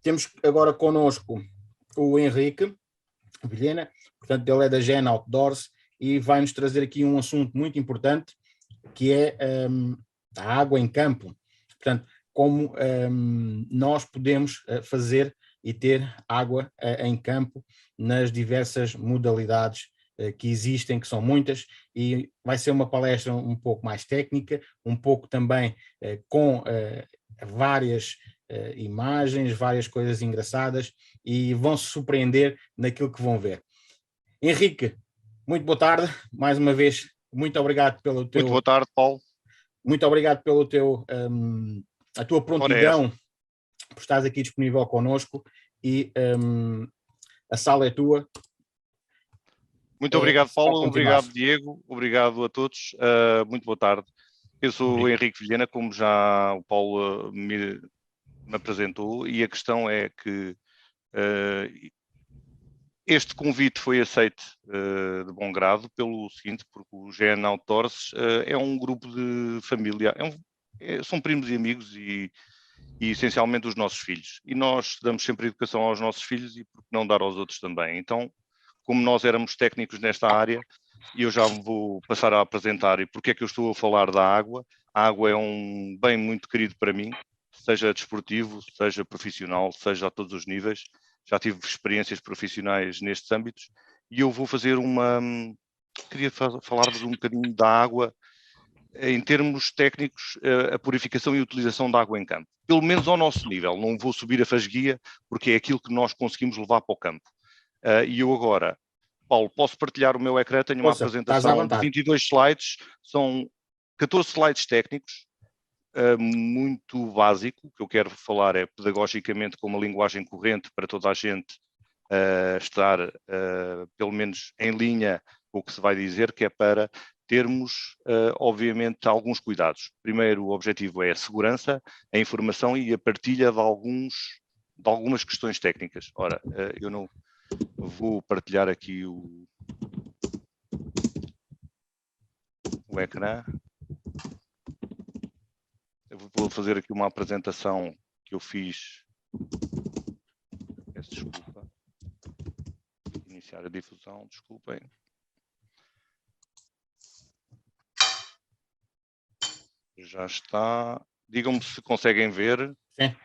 Temos agora connosco o Henrique Vilhena, portanto, ele é da GN Outdoors e vai-nos trazer aqui um assunto muito importante, que é a água em campo. Portanto, como nós podemos fazer e ter água em campo nas diversas modalidades que existem, que são muitas, e vai ser uma palestra um pouco mais técnica, um pouco também com várias imagens, várias coisas engraçadas, e vão se surpreender naquilo que vão ver. Henrique, muito boa tarde, mais uma vez, muito obrigado pelo teu... Muito boa tarde, Paulo. Muito obrigado pelo teu, a tua prontidão, por estares aqui disponível connosco, e a sala é tua. Muito obrigado, Paulo, obrigado, Diego, obrigado a todos, muito boa tarde. Eu sou o Henrique Vilhena, como já o Paulo me apresentou, e a questão é que este convite foi aceito de bom grado pelo seguinte, porque o GN Outdoors é um grupo de família, são primos e amigos e essencialmente os nossos filhos. E nós damos sempre educação aos nossos filhos e por que não dar aos outros também. Então, como nós éramos técnicos nesta área, e eu já vou passar a apresentar e porque é que eu estou a falar da água. A água é um bem muito querido para mim, seja desportivo, seja profissional, seja a todos os níveis. Já tive experiências profissionais nestes âmbitos e eu vou fazer queria falar-vos um bocadinho da água em termos técnicos, a purificação e utilização da água em campo. Pelo menos ao nosso nível, não vou subir a fasguia porque é aquilo que nós conseguimos levar para o campo. E eu agora, Paulo, posso partilhar o meu ecrã? Tenho uma apresentação de 22 slides, são 14 slides técnicos, muito básico. O que eu quero falar é pedagogicamente com uma linguagem corrente para toda a gente estar, pelo menos, em linha com o que se vai dizer, que é para termos, obviamente, alguns cuidados. Primeiro, o objetivo é a segurança, a informação e a partilha de algumas questões técnicas. Ora, eu não vou partilhar aqui o ecrã. Eu vou fazer aqui uma apresentação que eu fiz. Peço desculpa. Iniciar a difusão, desculpem. Já está. Digam-me se conseguem ver. Sim.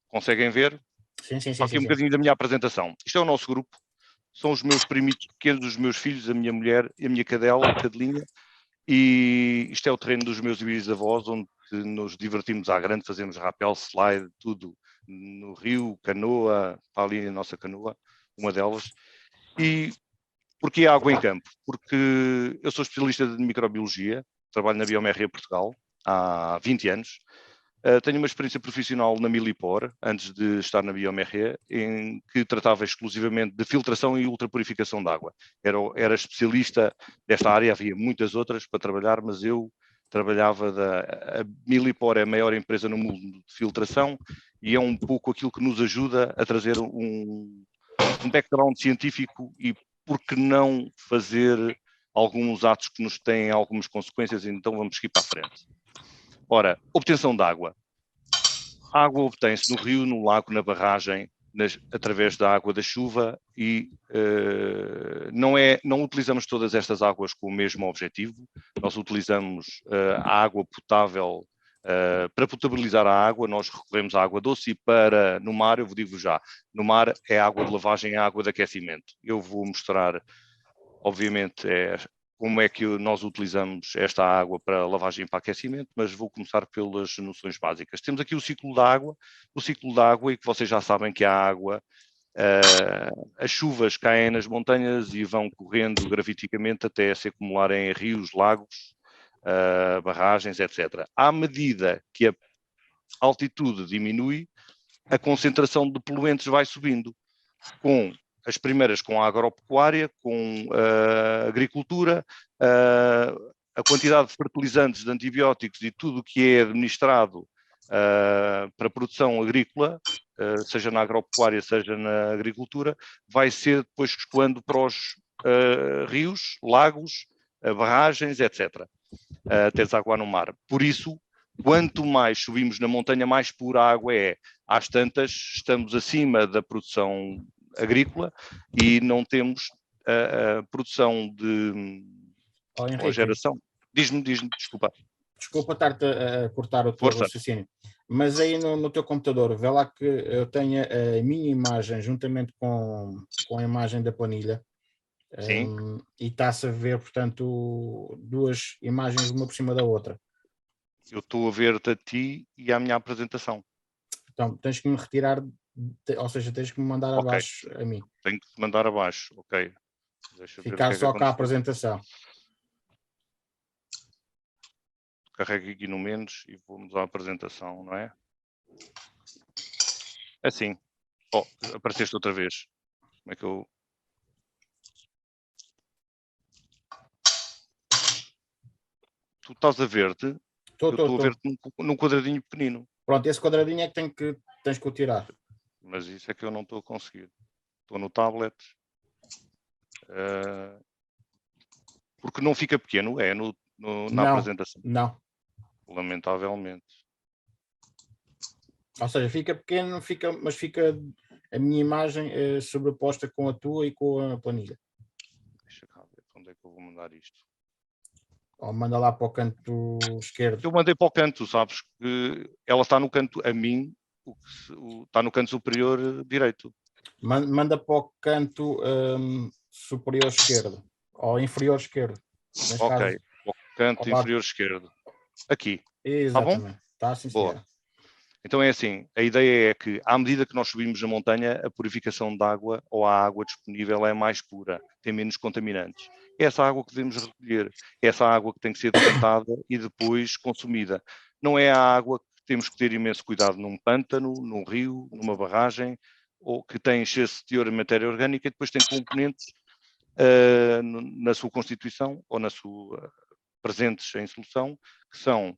Conseguem ver? Sim. Aqui um bocadinho da minha apresentação. Isto é o nosso grupo. São os meus primitos pequenos, os meus filhos, a minha mulher e a minha cadela, a cadelinha. E isto é o terreno dos meus bisavós, onde nos divertimos à grande, fazemos rapel, slide, tudo no rio, canoa, está ali a nossa canoa, uma delas. E porquê a água em campo? Porque eu sou especialista de microbiologia, trabalho na Biomerria Portugal há 20 anos. Tenho uma experiência profissional na Milipor, antes de estar na Biomerria, em que tratava exclusivamente de filtração e ultrapurificação de água. Era especialista desta área, havia muitas outras para trabalhar, mas eu trabalhava a Milipor é a maior empresa no mundo de filtração e é um pouco aquilo que nos ajuda a trazer um background científico e por que não fazer alguns atos que nos têm algumas consequências, então vamos seguir para a frente. Ora, obtenção de água. A água obtém-se no rio, no lago, na barragem, através da água da chuva e não utilizamos todas estas águas com o mesmo objetivo. Nós utilizamos a água potável para potabilizar a água, nós recorremos à água doce e no mar, eu vos digo já, no mar é água de lavagem, é água de aquecimento. Eu vou mostrar, obviamente, como é que nós utilizamos esta água para lavagem e para aquecimento, mas vou começar pelas noções básicas. Temos aqui o ciclo da água, e que vocês já sabem que a água, as chuvas caem nas montanhas e vão correndo graviticamente até se acumularem em rios, lagos, barragens, etc. À medida que a altitude diminui, a concentração de poluentes vai subindo, as primeiras com a agropecuária, com a agricultura, a quantidade de fertilizantes, de antibióticos e tudo o que é administrado para a produção agrícola, seja na agropecuária, seja na agricultura, vai ser depois escoando para os rios, lagos, barragens, etc. Até desaguar no mar. Por isso, Quanto mais subimos na montanha, mais pura a água é. Às tantas, estamos acima da produção agrícola e não temos a produção de ou Henrique, geração. Diz-me, desculpa. desculpa estar-te a cortar o teu Força. raciocínio, mas aí no teu computador, vê lá que eu tenho a minha imagem juntamente com a imagem da planilha. Sim. E está-se a ver, portanto, duas imagens uma por cima da outra. Eu estou a ver-te a ti e à minha apresentação. Então, tens que me retirar, ou seja, tens que me mandar abaixo a mim. Tenho que te mandar abaixo, ok. Deixa ver o Ficar que é que só cá a aconteceu. apresentação. Carrego aqui no menos e vamos à apresentação, não é? Assim. Oh, apareceste outra vez. Como é que eu... Tu estás a ver-te? Eu estou a ver-te num quadradinho pequenino. Pronto, esse quadradinho é que tens que o tirar. Mas isso é que eu não estou a conseguir. Estou no tablet. Porque não fica pequeno, é na apresentação. Não. Lamentavelmente. Ou seja, fica pequeno, mas fica a minha imagem sobreposta com a tua e com a planilha. Deixa cá ver onde é que eu vou mandar isto. Ou manda lá para o canto esquerdo. Eu mandei para o canto, sabes? Que ela está no canto, a mim, está no canto superior direito. Manda para o canto superior esquerdo. Ou inferior esquerdo. Ok, para o canto inferior esquerdo. Aqui. Exatamente. Tá bom? Está sim, boa. senhora. Então é assim, a ideia é que, à medida que nós subimos a montanha, a purificação de água ou a água disponível é mais pura, tem menos contaminantes. É essa água que devemos recolher, é essa água que tem que ser decantada e depois consumida. Não é a água que temos que ter imenso cuidado num pântano, num rio, numa barragem, ou que tem excesso de teor de matéria orgânica e depois tem componentes na sua constituição ou na sua presentes em solução, que são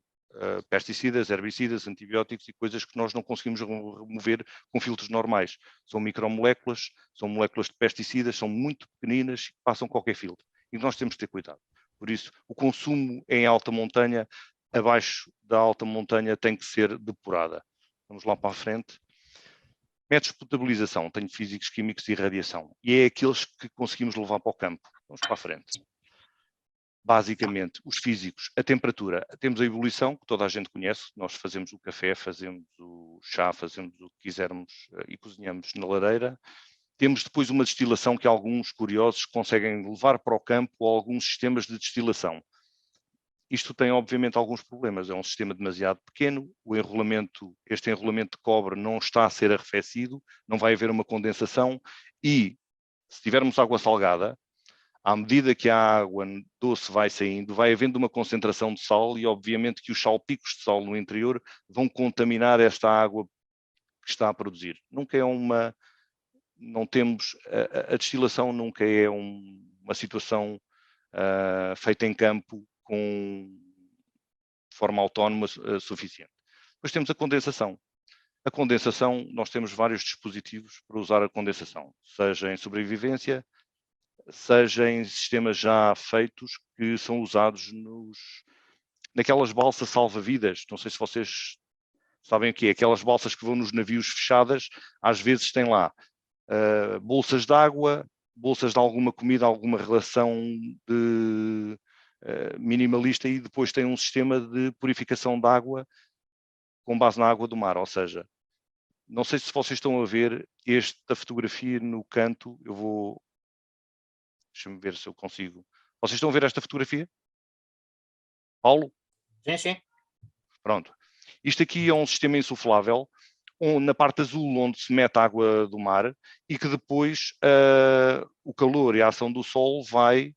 pesticidas, herbicidas, antibióticos e coisas que nós não conseguimos remover com filtros normais. São micromoléculas, são moléculas de pesticidas, são muito pequeninas e passam qualquer filtro. E nós temos de ter cuidado. Por isso, o consumo em alta montanha, abaixo da alta montanha, tem que ser depurada. Vamos lá para a frente. Métodos de potabilização, tenho físicos, químicos e radiação. E é aqueles que conseguimos levar para o campo. Vamos para a frente. Basicamente, os físicos, a temperatura, temos a ebulição, que toda a gente conhece, nós fazemos o café, fazemos o chá, fazemos o que quisermos e cozinhamos na lareira. Temos depois uma destilação que alguns curiosos conseguem levar para o campo ou alguns sistemas de destilação. Isto tem, obviamente, alguns problemas. É um sistema demasiado pequeno, este enrolamento de cobre não está a ser arrefecido, não vai haver uma condensação e, se tivermos água salgada, à medida que a água doce vai saindo, vai havendo uma concentração de sal e, obviamente, que os salpicos de sal no interior vão contaminar esta água que está a produzir. Nunca é uma... Não temos... A destilação nunca é uma situação feita em campo de forma autónoma suficiente. Depois temos a condensação. A condensação, nós temos vários dispositivos para usar a condensação, seja em sobrevivência, seja em sistemas já feitos que são usados naquelas balsas salva-vidas. Não sei se vocês sabem o que é. Aquelas balsas que vão nos navios fechadas, às vezes têm lá bolsas de água, bolsas de alguma comida, alguma relação de minimalista e depois tem um sistema de purificação de água com base na água do mar. Ou seja, não sei se vocês estão a ver esta fotografia no canto. Eu vou... Deixa-me ver se eu consigo. Vocês estão a ver esta fotografia? Paulo? Sim, sim. Pronto. Isto aqui é um sistema insuflável, na parte azul onde se mete a água do mar e que depois o calor e a ação do sol vai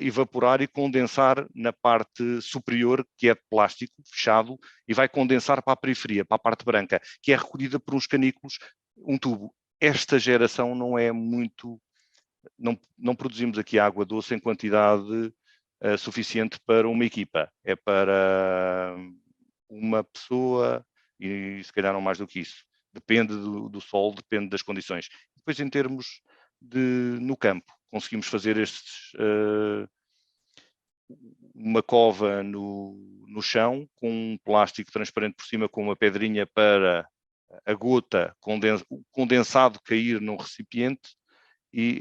evaporar e condensar na parte superior, que é de plástico fechado, e vai condensar para a periferia, para a parte branca, que é recolhida por uns canículos, um tubo. Esta geração não é muito... Não produzimos aqui água doce em quantidade suficiente para uma equipa. É para uma pessoa e se calhar não mais do que isso. Depende do sol, depende das condições. Depois, em termos no campo, conseguimos fazer uma cova no no chão, com um plástico transparente por cima, com uma pedrinha para a gota, o condensado cair num recipiente, e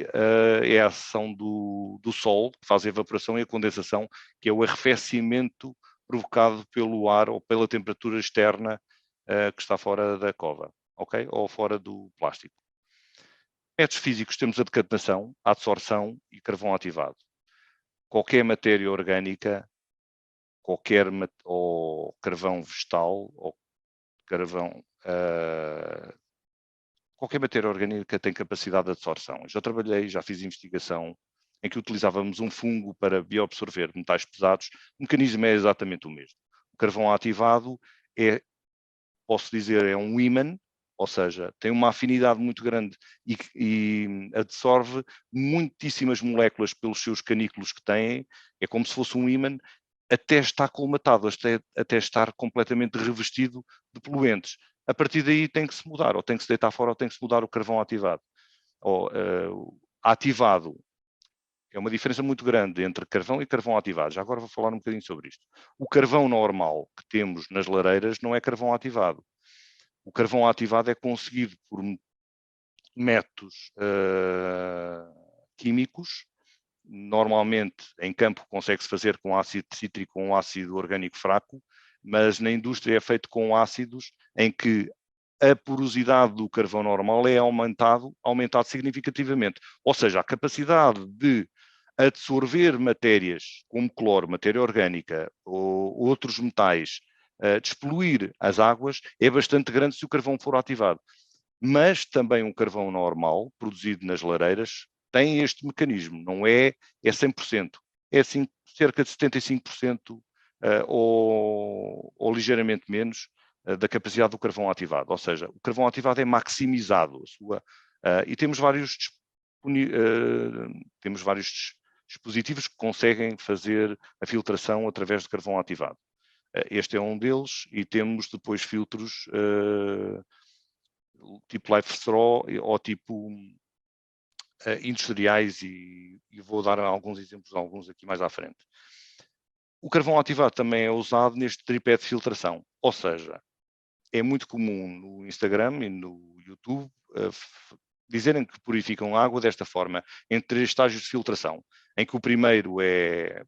é a ação do sol, que faz a evaporação e a condensação, que é o arrefecimento provocado pelo ar ou pela temperatura externa que está fora da cova, ok? Ou fora do plástico. Métodos físicos, temos a decatenação, a adsorção e carvão ativado. Qualquer matéria orgânica, ou carvão vegetal, ou carvão... qualquer matéria orgânica tem capacidade de absorção. Já fiz investigação em que utilizávamos um fungo para bioabsorver metais pesados. O mecanismo é exatamente o mesmo. O carvão ativado posso dizer, é um ímã, ou seja, tem uma afinidade muito grande e absorve muitíssimas moléculas pelos seus canículos que têm. É como se fosse um ímã até estar colmatado, até estar completamente revestido de poluentes. A partir daí tem que se mudar, ou tem que se deitar fora, ou tem que se mudar o carvão ativado. Ativado é uma diferença muito grande entre carvão e carvão ativado. Já agora vou falar um bocadinho sobre isto. O carvão normal que temos nas lareiras não é carvão ativado. O carvão ativado é conseguido por métodos químicos. Normalmente, em campo, consegue-se fazer com ácido cítrico ou um ácido orgânico fraco, mas na indústria é feito com ácidos em que a porosidade do carvão normal é aumentado significativamente. Ou seja, a capacidade de absorver matérias como cloro, matéria orgânica ou outros metais, despoluir as águas, é bastante grande se o carvão for ativado. Mas também um carvão normal, produzido nas lareiras, tem este mecanismo, não é 100%, é assim, cerca de 75% ou ligeiramente menos da capacidade do carvão ativado. Ou seja, o carvão ativado é maximizado. E temos vários dispositivos que conseguem fazer a filtração através de carvão ativado. Este é um deles, e temos depois filtros tipo Life Straw ou tipo industriais, e vou dar alguns exemplos, alguns aqui mais à frente. O carvão ativado também é usado neste tripé de filtração, ou seja, é muito comum no Instagram e no YouTube dizerem que purificam a água desta forma, em 3 estágios de filtração, em que o primeiro é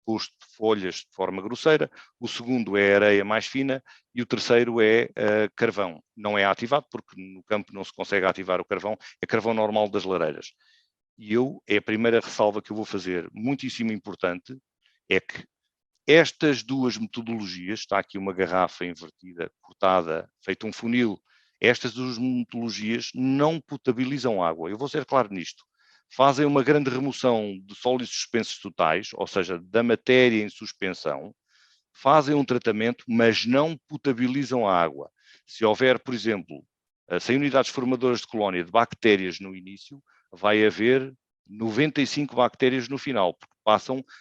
posto de folhas de forma grosseira, o segundo é areia mais fina e o terceiro é carvão. Não é ativado, porque no campo não se consegue ativar o carvão, é carvão normal das lareiras. E é a primeira ressalva que eu vou fazer, muitíssimo importante, é que estas duas metodologias, está aqui uma garrafa invertida, cortada, feito um funil, estas duas metodologias não potabilizam água. Eu vou ser claro nisto. Fazem uma grande remoção de sólidos suspensos totais, ou seja, da matéria em suspensão, fazem um tratamento, mas não potabilizam a água. Se houver, por exemplo, 100 unidades formadoras de colónia de bactérias no início, vai haver 95 bactérias no final, porque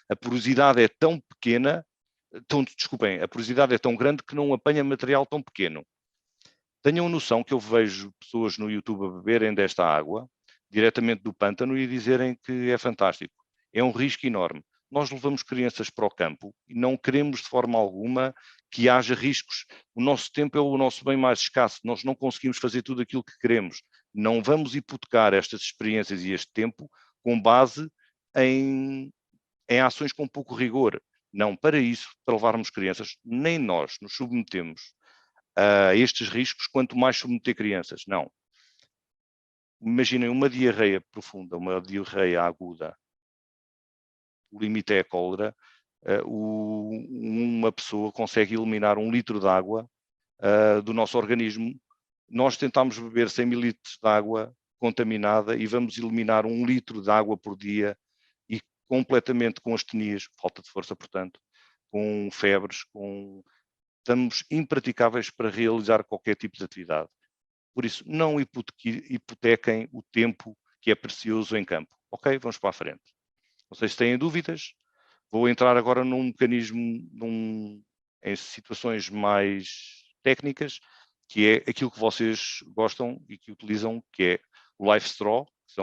a porosidade é tão pequena, a porosidade é tão grande que não apanha material tão pequeno. Tenham noção que eu vejo pessoas no YouTube a beberem desta água, diretamente do pântano, e dizerem que é fantástico. É um risco enorme. Nós levamos crianças para o campo e não queremos de forma alguma que haja riscos. O nosso tempo é o nosso bem mais escasso. Nós não conseguimos fazer tudo aquilo que queremos. Não vamos hipotecar estas experiências e este tempo com base em ações com pouco rigor. Não, para isso, para levarmos crianças, nem nós nos submetemos a estes riscos, quanto mais submeter crianças. Não. Imaginem uma diarreia profunda, uma diarreia aguda. O limite é a cólera. Uma pessoa consegue eliminar 1 litro de água do nosso organismo. Nós tentamos beber 100 mil litros de água contaminada e vamos eliminar 1 litro de água por dia, e completamente com astenias, falta de força, portanto, com febres, estamos impraticáveis para realizar qualquer tipo de atividade. Por isso, não hipotequem o tempo que é precioso em campo. Ok? Vamos para a frente. Não sei se têm dúvidas. Vou entrar agora num mecanismo, em situações mais técnicas, que é aquilo que vocês gostam e que utilizam, que é o Life Straw, que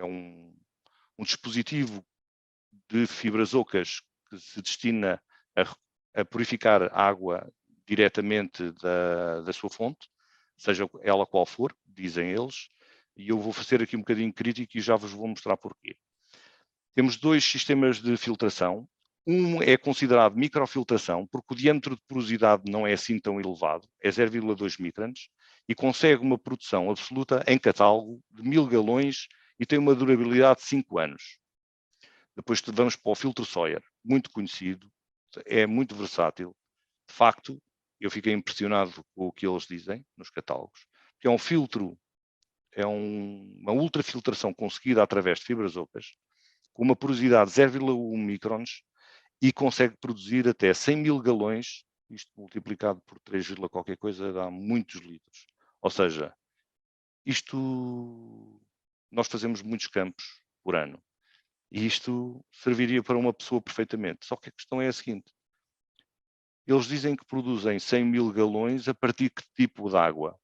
é um dispositivo de fibras ocas que se destina a purificar a água diretamente da sua fonte, seja ela qual for, dizem eles, e eu vou fazer aqui um bocadinho crítico e já vos vou mostrar porquê. Temos dois sistemas de filtração. Um é considerado microfiltração, porque o diâmetro de porosidade não é assim tão elevado, é 0,2 microns, e consegue uma produção absoluta em catálogo de 1000 galões e tem uma durabilidade de 5 anos. Depois vamos para o filtro Sawyer, muito conhecido, é muito versátil. De facto, eu fiquei impressionado com o que eles dizem nos catálogos, que é um filtro, uma ultrafiltração conseguida através de fibras ocas, com uma porosidade de 0,1 microns e consegue produzir até 100 mil galões, isto multiplicado por 3, qualquer coisa, dá muitos litros. Ou seja, isto nós fazemos muitos campos por ano. E isto serviria para uma pessoa perfeitamente. Só que a questão é a seguinte. Eles dizem que produzem 100 mil galões a partir de que tipo de água?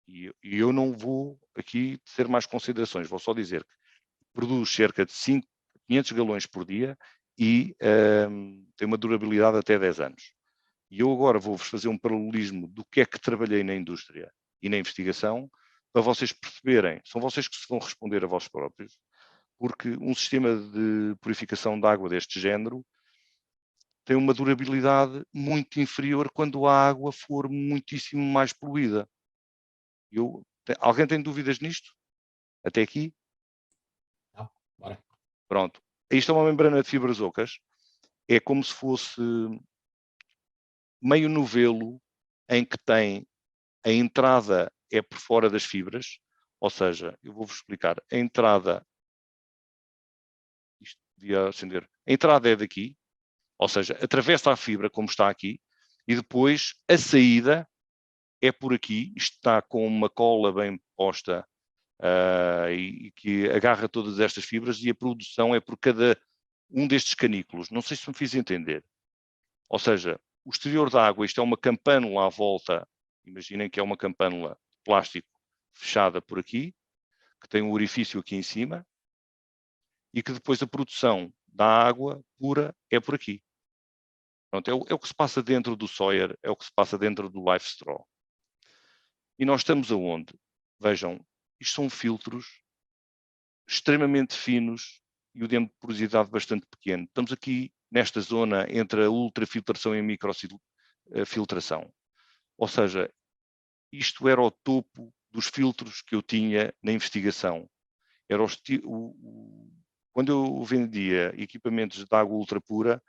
E eu não vou aqui ter mais considerações. Vou só dizer que produz cerca de 500 galões por dia e tem uma durabilidade até 10 anos. E eu agora vou-vos fazer um paralelismo do que é que trabalhei na indústria e na investigação, para vocês perceberem, são vocês que se vão responder a vós próprios, porque um sistema de purificação de água deste género tem uma durabilidade muito inferior quando a água for muitíssimo mais poluída. Alguém tem dúvidas nisto? Até aqui? Não, bora. Pronto. Isto é uma membrana de fibras ocas. É como se fosse meio novelo em que tem a entrada é por fora das fibras, ou seja, eu vou-vos explicar. A entrada, isto devia acender, a entrada é daqui, ou seja, atravessa a fibra como está aqui, e depois a saída é por aqui, isto está com uma cola bem posta e que agarra todas estas fibras, e a produção é por cada um destes canículos. Não sei se me fiz entender. Ou seja, o exterior da água, isto é uma campânula à volta, imaginem que é uma campânula de plástico fechada por aqui, que tem um orifício aqui em cima, e que depois a produção da água pura é por aqui. Pronto, é o que se passa dentro do Sawyer, é o que se passa dentro do Life Straw. E nós estamos aonde? Vejam, isto são filtros extremamente finos e o diâmetro de porosidade bastante pequeno. Estamos aqui nesta zona entre a ultrafiltração e a microfiltração. Ou seja, isto era o topo dos filtros que eu tinha na investigação. Era quando eu vendia equipamentos de água ultra pura,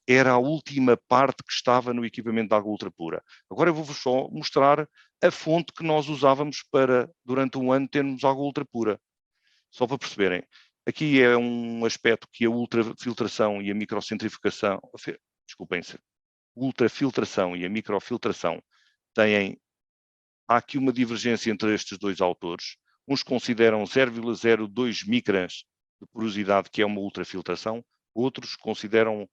era a última parte que estava no equipamento de água ultra pura. Agora eu vou-vos só mostrar a fonte que nós usávamos para, durante um ano, termos água ultra pura. Só para perceberem. Aqui é um aspecto que a ultrafiltração e a microcentrifugação, desculpem-se, ultrafiltração e a microfiltração têm. Há aqui uma divergência entre estes dois autores. Uns consideram 0,02 microns de porosidade, que é uma ultrafiltração. Outros consideram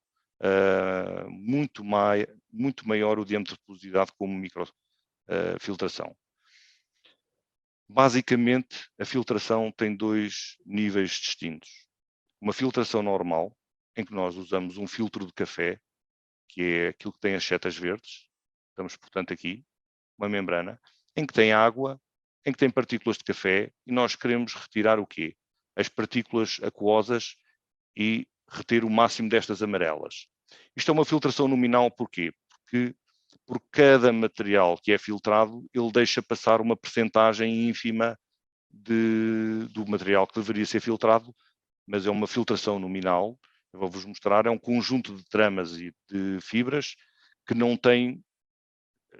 muito maior o diâmetro de porosidade como microfiltração. Basicamente, a filtração tem dois níveis distintos. Uma filtração normal, em que nós usamos um filtro de café, que é aquilo que tem as setas verdes. Estamos, portanto, aqui, uma membrana, em que tem água, em que tem partículas de café, e nós queremos retirar o quê? As partículas aquosas e reter o máximo destas amarelas. Isto é uma filtração nominal, porquê? Porque por cada material que é filtrado, ele deixa passar uma percentagem ínfima do material que deveria ser filtrado, mas é uma filtração nominal. Eu vou-vos mostrar, é um conjunto de tramas e de fibras que não tem,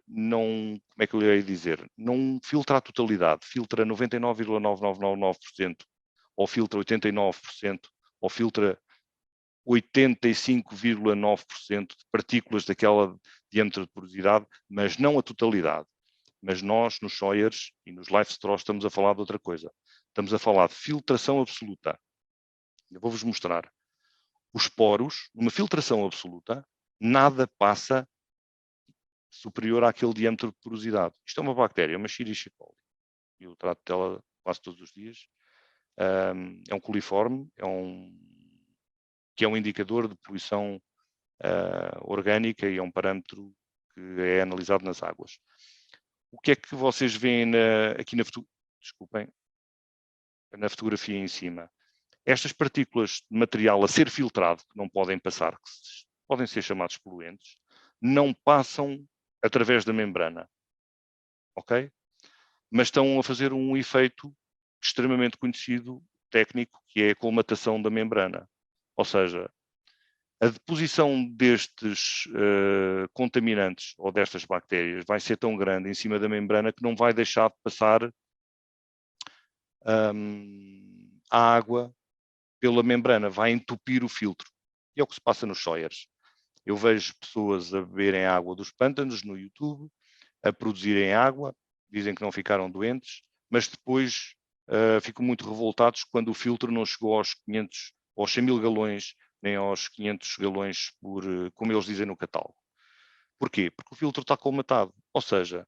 como é que eu lhe ia dizer, não filtra a totalidade, filtra 99,9999%, ou filtra 89%, ou filtra 85,9% de partículas daquela diâmetro de porosidade, mas não a totalidade. Mas nós, nos Sawyers e nos Life Straws, estamos a falar de outra coisa. Estamos a falar de filtração absoluta. Eu vou-vos mostrar. Os poros, numa filtração absoluta, nada passa superior àquele diâmetro de porosidade. Isto é uma bactéria, uma Escherichia coli. Eu trato dela quase todos os dias. É um coliforme, que é um indicador de poluição orgânica e é um parâmetro que é analisado nas águas. O que é que vocês veem aqui na fotografia em cima? Estas partículas de material a ser filtrado, que não podem passar, que podem ser chamados poluentes, não passam através da membrana, ok? Mas estão a fazer um efeito extremamente conhecido, técnico, que é a colmatação da membrana. Ou seja, a deposição destes contaminantes ou destas bactérias vai ser tão grande em cima da membrana que não vai deixar de passar a água pela membrana, vai entupir o filtro. E é o que se passa nos soias. Eu vejo pessoas a beberem água dos pântanos no YouTube, a produzirem água, dizem que não ficaram doentes, mas depois ficam muito revoltados quando o filtro não chegou aos 500, aos 100 mil galões, nem aos 500 galões, como eles dizem no catálogo. Porquê? Porque o filtro está colmatado. Ou seja,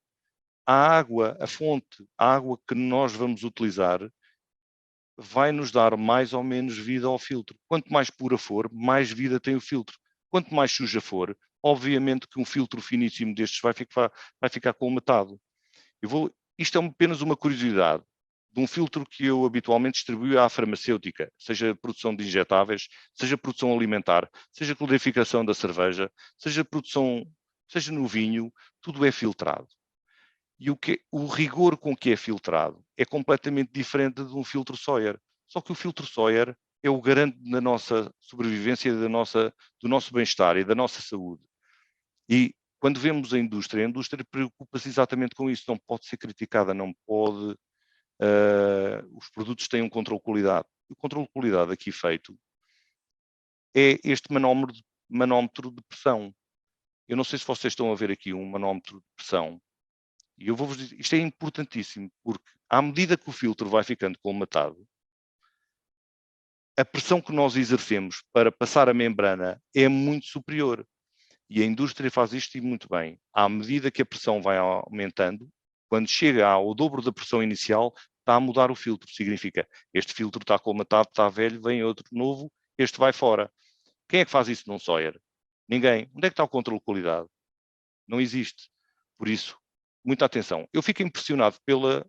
a água, a fonte, a água que nós vamos utilizar, vai nos dar mais ou menos vida ao filtro. Quanto mais pura for, mais vida tem o filtro. Quanto mais suja for, obviamente que um filtro finíssimo destes vai ficar colmatado. Isto é apenas uma curiosidade de um filtro que eu habitualmente distribuo à farmacêutica, seja produção de injetáveis, seja produção alimentar, seja clarificação da cerveja, seja no vinho, tudo é filtrado. E o rigor com que é filtrado é completamente diferente de um filtro Sawyer. Só que o filtro Sawyer é o garante da nossa sobrevivência, do nosso bem-estar e da nossa saúde. E quando vemos a indústria preocupa-se exatamente com isso. Não pode ser criticada, não pode... os produtos têm um controle de qualidade. O controle de qualidade aqui feito é este manómetro de pressão. Eu não sei se vocês estão a ver aqui um manómetro de pressão. E eu vou-vos dizer, isto é importantíssimo, porque à medida que o filtro vai ficando colmatado, a pressão que nós exercemos para passar a membrana é muito superior. E a indústria faz isto e muito bem. À medida que a pressão vai aumentando, quando chega ao dobro da pressão inicial, está a mudar o filtro. Significa, este filtro está colmatado, está velho, vem outro novo, este vai fora. Quem é que faz isso num Sawyer? Ninguém. Onde é que está o controle de qualidade? Não existe. Por isso, muita atenção. Eu fico impressionado pelas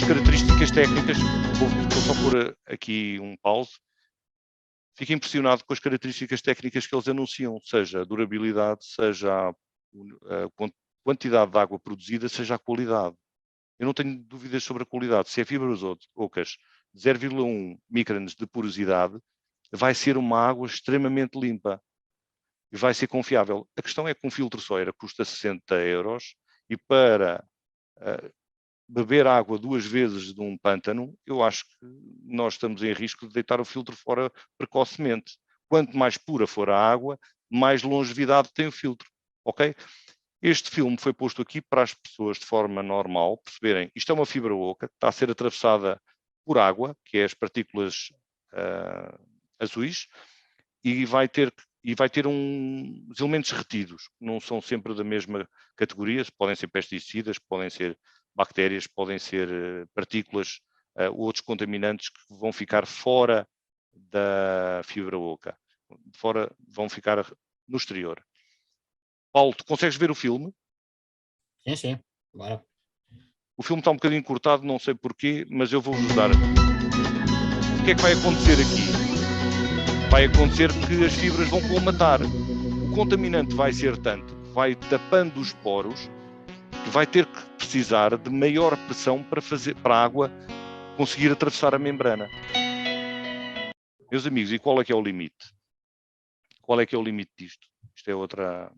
características técnicas. Vou só pôr aqui um pause. Fico impressionado com as características técnicas que eles anunciam, seja a durabilidade, seja a quantidade de água produzida, seja a qualidade. Eu não tenho dúvidas sobre a qualidade. Se é fibras ocas 0,1 microns de porosidade, vai ser uma água extremamente limpa e vai ser confiável. A questão é que um filtro Sawyer custa 60 euros e para beber água 2 vezes de um pântano, eu acho que nós estamos em risco de deitar o filtro fora precocemente. Quanto mais pura for a água, mais longevidade tem o filtro, ok? Este filme foi posto aqui para as pessoas de forma normal perceberem, isto é uma fibra oca que está a ser atravessada por água, que é as partículas azuis, e vai ter uns elementos retidos, não são sempre da mesma categoria, podem ser pesticidas, podem ser bactérias, podem ser partículas, outros contaminantes que vão ficar fora da fibra oca, vão ficar no exterior. Paulo, tu consegues ver o filme? Sim, sim. Bora. O filme está um bocadinho cortado, não sei porquê, mas eu vou-vos dar. O que é que vai acontecer aqui? Vai acontecer que as fibras vão colmatar. O contaminante vai ser tanto, vai tapando os poros, que vai ter que precisar de maior pressão para a água conseguir atravessar a membrana. Meus amigos, e qual é que é o limite? Qual é que é o limite disto? Isto é outra...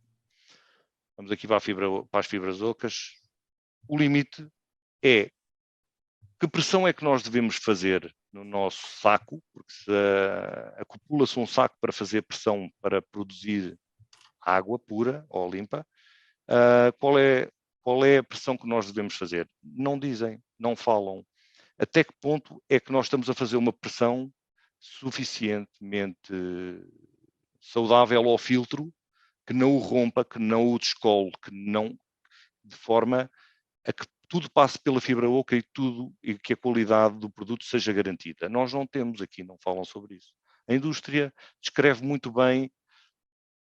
Vamos aqui para as fibras ocas. O limite é que pressão é que nós devemos fazer no nosso saco, porque se acopula-se um saco para fazer pressão para produzir água pura ou limpa, qual é a pressão que nós devemos fazer? Não dizem, não falam. Até que ponto é que nós estamos a fazer uma pressão suficientemente saudável ao filtro, que não o rompa, que não o descole, de forma a que tudo passe pela fibra oca e que a qualidade do produto seja garantida. Nós não temos aqui, não falam sobre isso. A indústria descreve muito bem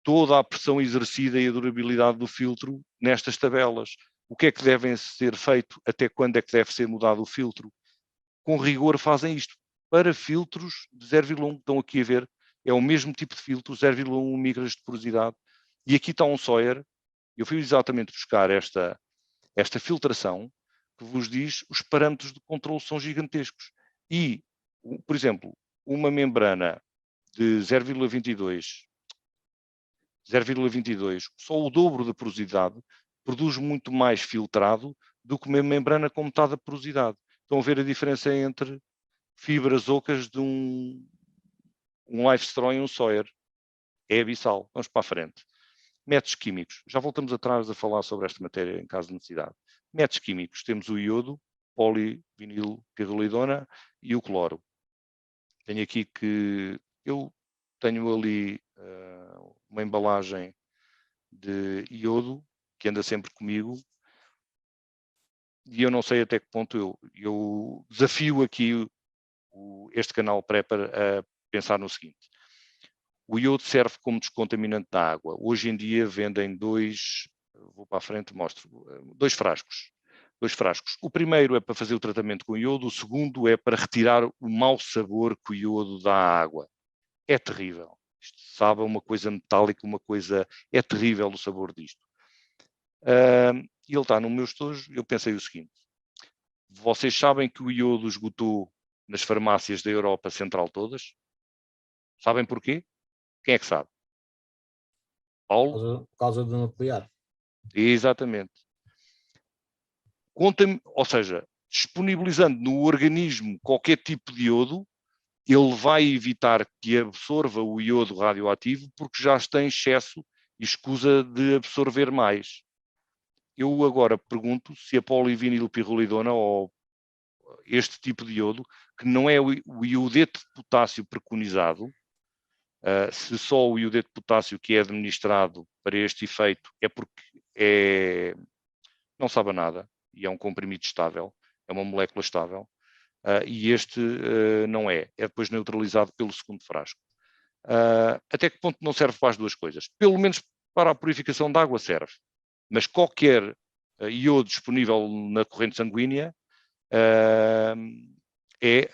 toda a pressão exercida e a durabilidade do filtro nestas tabelas. O que é que deve ser feito, até quando é que deve ser mudado o filtro. Com rigor fazem isto. Para filtros de 0,1, estão aqui a ver, é o mesmo tipo de filtro, 0,1 micras de porosidade. E aqui está um Sawyer. Eu fui exatamente buscar esta filtração que vos diz os parâmetros de controle são gigantescos. E, por exemplo, uma membrana de 0,22, só o dobro da porosidade, produz muito mais filtrado do que uma membrana com metade da porosidade. Estão a ver a diferença entre fibras ocas de um Life-Straw e um Sawyer. É abissal. Vamos para a frente. Métodos químicos. Já voltamos atrás a falar sobre esta matéria em caso de necessidade. Métodos químicos. Temos o iodo, polivinilpirrolidona e o cloro. Tenho aqui que... Eu tenho ali uma embalagem de iodo que anda sempre comigo e eu não sei até que ponto eu desafio aqui este canal Prepper a pensar no seguinte. O iodo serve como descontaminante da água. Hoje em dia vendem vou para a frente, mostro, dois frascos. O primeiro é para fazer o tratamento com iodo, o segundo é para retirar o mau sabor que o iodo dá à água. É terrível. Isto sabe uma coisa metálica, é terrível o sabor disto. E ele está no meu estojo, eu pensei o seguinte, vocês sabem que o iodo esgotou nas farmácias da Europa Central todas? Sabem porquê? Quem é que sabe? Paulo? Por causa do nuclear. Exatamente. Ou seja, disponibilizando no organismo qualquer tipo de iodo, ele vai evitar que absorva o iodo radioativo porque já está em excesso e escusa de absorver mais. Eu agora pergunto se a polivinilpirrolidona ou este tipo de iodo, que não é o iodeto de potássio preconizado, se só o iodeto de potássio que é administrado para este efeito é porque não sabe a nada e é um comprimido estável, é uma molécula estável, e este não é depois neutralizado pelo segundo frasco. Até que ponto não serve para as duas coisas? Pelo menos para a purificação da água serve, mas qualquer iodo disponível na corrente sanguínea é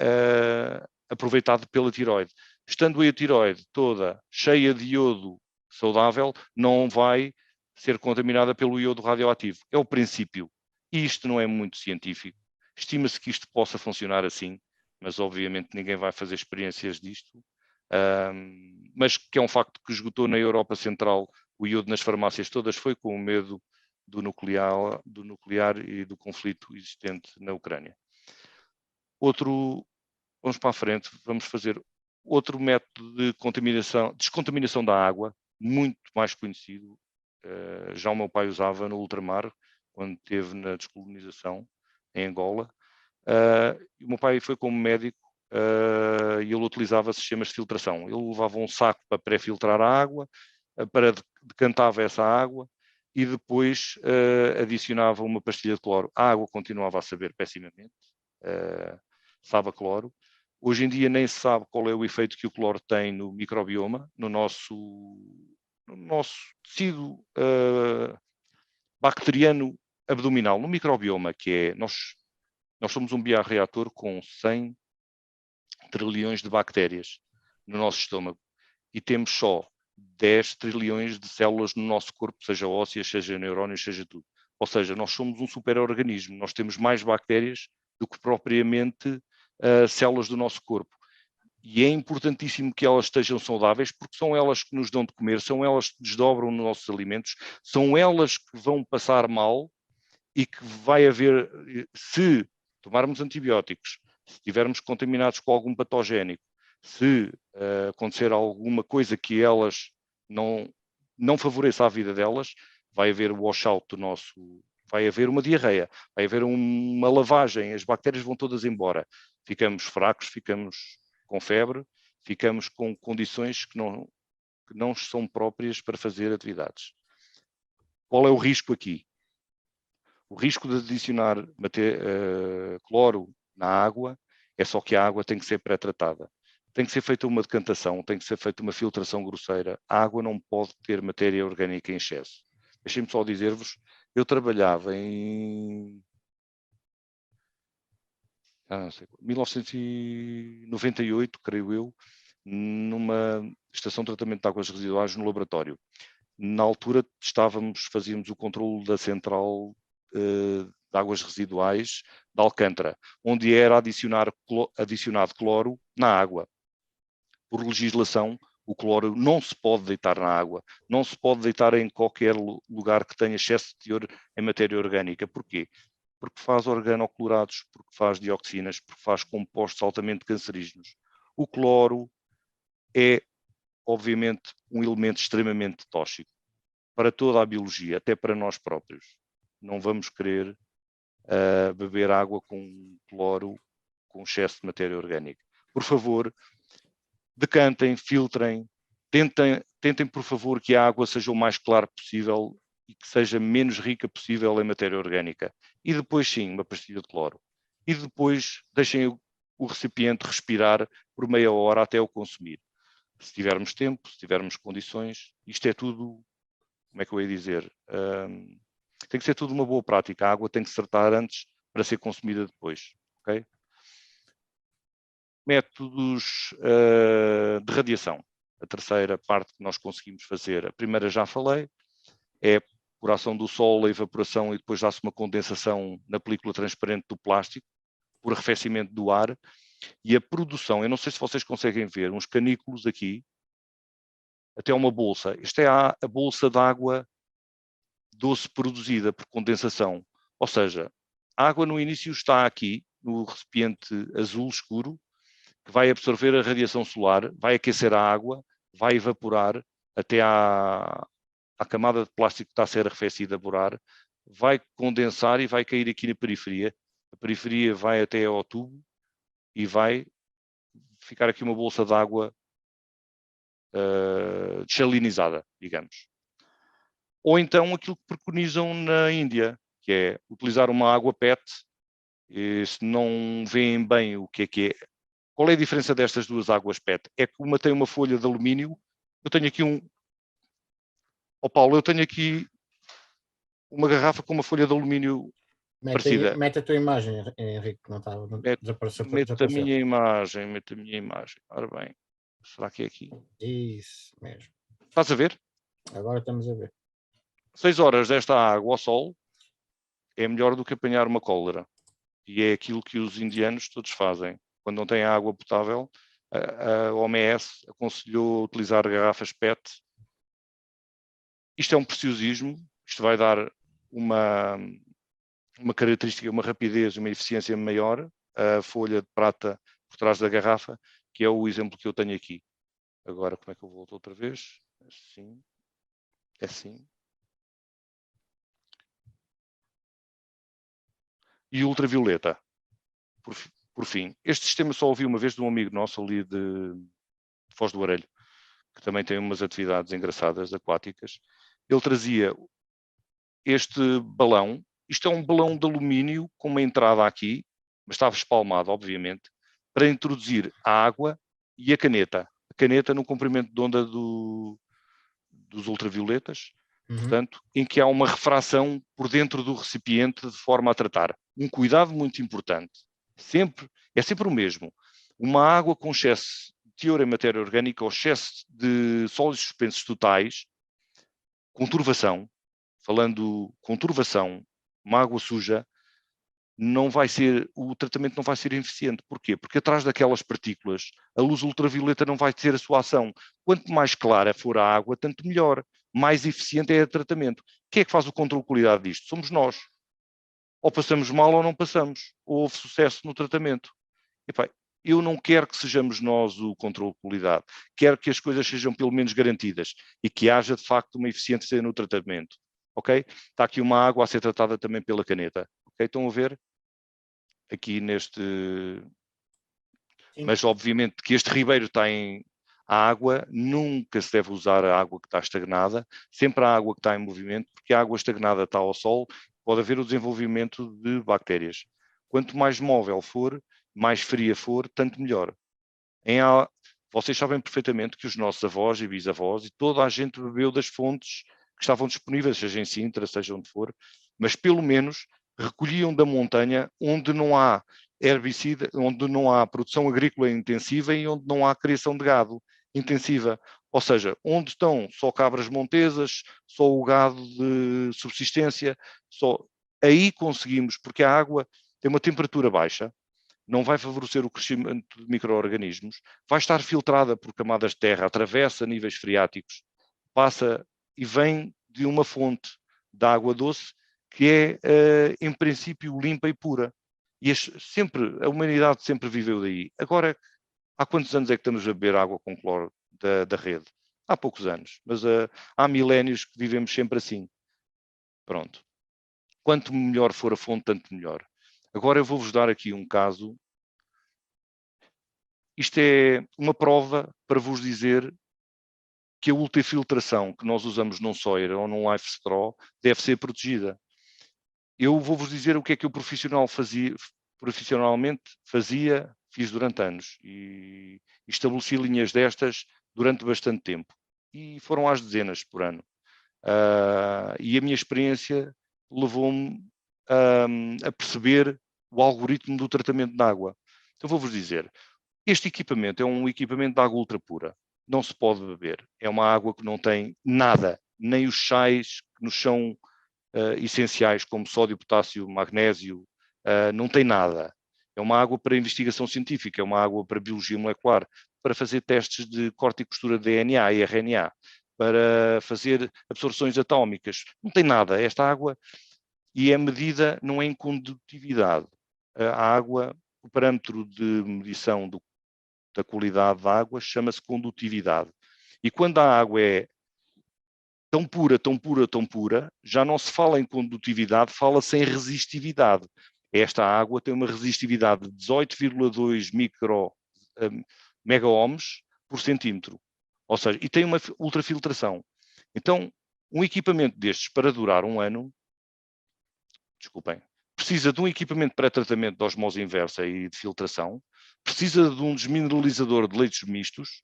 aproveitado pela tireoide. Estando a tireoide toda cheia de iodo saudável, não vai ser contaminada pelo iodo radioativo. É o princípio. E isto não é muito científico. Estima-se que isto possa funcionar assim, mas obviamente ninguém vai fazer experiências disto. Mas que é um facto que esgotou na Europa Central o iodo nas farmácias todas foi com o medo do nuclear e do conflito existente na Ucrânia. Vamos para a frente, vamos fazer outro método de descontaminação da água, muito mais conhecido. Já o meu pai usava no ultramar, quando esteve na descolonização em Angola. O meu pai foi como médico e ele utilizava sistemas de filtração. Ele levava um saco para pré-filtrar a água, decantava essa água e depois adicionava uma pastilha de cloro. A água continuava a saber pessimamente, sabe a cloro. Hoje em dia nem se sabe qual é o efeito que o cloro tem no microbioma, no nosso tecido bacteriano abdominal, no microbioma, que é, nós somos um bioreator com 100 trilhões de bactérias no nosso estômago e temos só 10 trilhões de células no nosso corpo, seja ósseas, seja neurónios, seja tudo. Ou seja, nós somos um superorganismo, nós temos mais bactérias do que propriamente células do nosso corpo. E é importantíssimo que elas estejam saudáveis, porque são elas que nos dão de comer, são elas que desdobram nos nossos alimentos, são elas que vão passar mal e que vai haver, se tomarmos antibióticos, se estivermos contaminados com algum patogénico, se acontecer alguma coisa que elas não favoreça a vida delas, vai haver o washout do nosso, vai haver uma diarreia, vai haver uma lavagem, as bactérias vão todas embora. Ficamos fracos, ficamos com febre, ficamos com condições que não são próprias para fazer atividades. Qual é o risco aqui? O risco de adicionar cloro na água é só que a água tem que ser pré-tratada. tem que ser feita uma decantação, tem que ser feita uma filtração grosseira. A água não pode ter matéria orgânica em excesso. Deixem-me só dizer-vos, eu trabalhava em 1998, creio eu, numa estação de tratamento de águas residuais no laboratório. Na altura fazíamos o controle da central de águas residuais de Alcântara, onde era adicionado cloro na água. Por legislação, o cloro não se pode deitar na água, não se pode deitar em qualquer lugar que tenha excesso de teor em matéria orgânica. Porquê? Porque faz organoclorados, porque faz dioxinas, porque faz compostos altamente cancerígenos. O cloro é, obviamente, um elemento extremamente tóxico para toda a biologia, até para nós próprios. Não vamos querer beber água com cloro, com excesso de matéria orgânica. Por favor, decantem, filtrem, tentem, por favor, que a água seja o mais clara possível e que seja menos rica possível em matéria orgânica. E depois, sim, uma pastilha de cloro. E depois deixem o recipiente respirar por meia hora até o consumir. Se tivermos tempo, se tivermos condições, isto é tudo, como é que eu ia dizer? Tem que ser tudo uma boa prática. A água tem que se tratar antes para ser consumida depois. Okay? Métodos de radiação. A terceira parte que nós conseguimos fazer, a primeira já falei, é por ação do sol, a evaporação e depois dá-se uma condensação na película transparente do plástico, por arrefecimento do ar, e a produção, eu não sei se vocês conseguem ver, uns canículos aqui, até uma bolsa. Esta é a bolsa de água doce produzida por condensação. Ou seja, a água no início está aqui, no recipiente azul escuro, que vai absorver a radiação solar, vai aquecer a água, vai evaporar até à camada de plástico que está a ser arrefecida por ar, vai condensar e vai cair aqui na periferia. A periferia vai até ao tubo e vai ficar aqui uma bolsa de água desalinizada, digamos. Ou então aquilo que preconizam na Índia, que é utilizar uma água PET, e se não veem bem o que é. Qual é a diferença destas duas águas PET? É que uma tem uma folha de alumínio, eu tenho aqui Paulo, eu tenho aqui uma garrafa com uma folha de alumínio parecida. Mete a tua imagem, Henrique, não estava, desapareceu. Mete a minha imagem. Ora bem, será que é aqui? Isso mesmo. Estás a ver? Agora estamos a ver. 6 horas desta água ao sol é melhor do que apanhar uma cólera. E é aquilo que os indianos todos fazem. Quando não têm água potável, a OMS aconselhou utilizar garrafas PET. Isto é um preciosismo, isto vai dar uma característica, uma rapidez, uma eficiência maior, a folha de prata por trás da garrafa, que é o exemplo que eu tenho aqui. Agora, como é que eu volto outra vez? Assim. É assim. E ultravioleta, por fim. Este sistema só ouvi uma vez de um amigo nosso ali de Foz do Arelho, que também tem umas atividades engraçadas, aquáticas. Ele trazia este balão. Isto é um balão de alumínio com uma entrada aqui, mas estava espalmado, obviamente, para introduzir a água e a caneta. A caneta no comprimento de onda dos ultravioletas, portanto, em que há uma refração por dentro do recipiente de forma a tratar. Um cuidado muito importante. É sempre o mesmo. Uma água com excesso de teor em matéria orgânica ou excesso de sólidos suspensos totais, conturbação, uma água suja, o tratamento não vai ser eficiente. Porquê? Porque atrás daquelas partículas, a luz ultravioleta não vai ter a sua ação. Quanto mais clara for a água, tanto melhor. Mais eficiente é o tratamento. Quem é que faz o controle de qualidade disto? Somos nós. Ou passamos mal ou não passamos. Ou houve sucesso no tratamento. Eu não quero que sejamos nós o controle de qualidade. Quero que as coisas sejam pelo menos garantidas e que haja, de facto, uma eficiência no tratamento. Ok? Está aqui uma água a ser tratada também pela caneta. Ok? Estão a ver? Aqui neste... Sim. Mas, obviamente, que este ribeiro tem a água, nunca se deve usar a água que está estagnada, sempre a água que está em movimento, porque a água estagnada está ao sol, pode haver o desenvolvimento de bactérias. Quanto mais móvel for, mais fria for, tanto melhor. vocês sabem perfeitamente que os nossos avós e bisavós e toda a gente bebeu das fontes que estavam disponíveis, seja em Sintra, seja onde for, mas pelo menos recolhiam da montanha onde não há herbicida, onde não há produção agrícola intensiva e onde não há criação de gado intensiva. Ou seja, onde estão só cabras montesas, só o gado de subsistência, só aí conseguimos, porque a água tem uma temperatura baixa, não vai favorecer o crescimento de micro-organismos, vai estar filtrada por camadas de terra, atravessa níveis freáticos, passa e vem de uma fonte de água doce que é, em princípio, limpa e pura. E a humanidade sempre viveu daí. Agora, há quantos anos é que estamos a beber água com cloro da rede? Há poucos anos, mas há milénios que vivemos sempre assim. Pronto. Quanto melhor for a fonte, tanto melhor. Agora eu vou-vos dar aqui um caso. Isto é uma prova para vos dizer que a ultrafiltração que nós usamos num Sawyer ou num Life Straw deve ser protegida. Eu vou-vos dizer o que é que eu profissionalmente fiz durante anos e estabeleci linhas destas durante bastante tempo. E foram às dezenas por ano. E a minha experiência levou-me a perceber o algoritmo do tratamento de água. Então vou-vos dizer, este equipamento é um equipamento de água ultra pura. Não se pode beber. É uma água que não tem nada, nem os sais que nos são essenciais, como sódio, potássio, magnésio, não tem nada. É uma água para investigação científica, é uma água para biologia molecular, para fazer testes de corte e costura de DNA e RNA, para fazer absorções atómicas. Não tem nada. Esta água, e é medida, não é em condutividade. A água, o parâmetro de medição da qualidade da água chama-se condutividade. E quando a água é tão pura, tão pura, tão pura, já não se fala em condutividade, fala-se em resistividade. Esta água tem uma resistividade de 18,2 mega-ohms por centímetro. Ou seja, e tem uma ultrafiltração. Então, um equipamento destes para durar um ano, precisa de um equipamento para tratamento de osmose inversa e de filtração, precisa de um desmineralizador de leitos mistos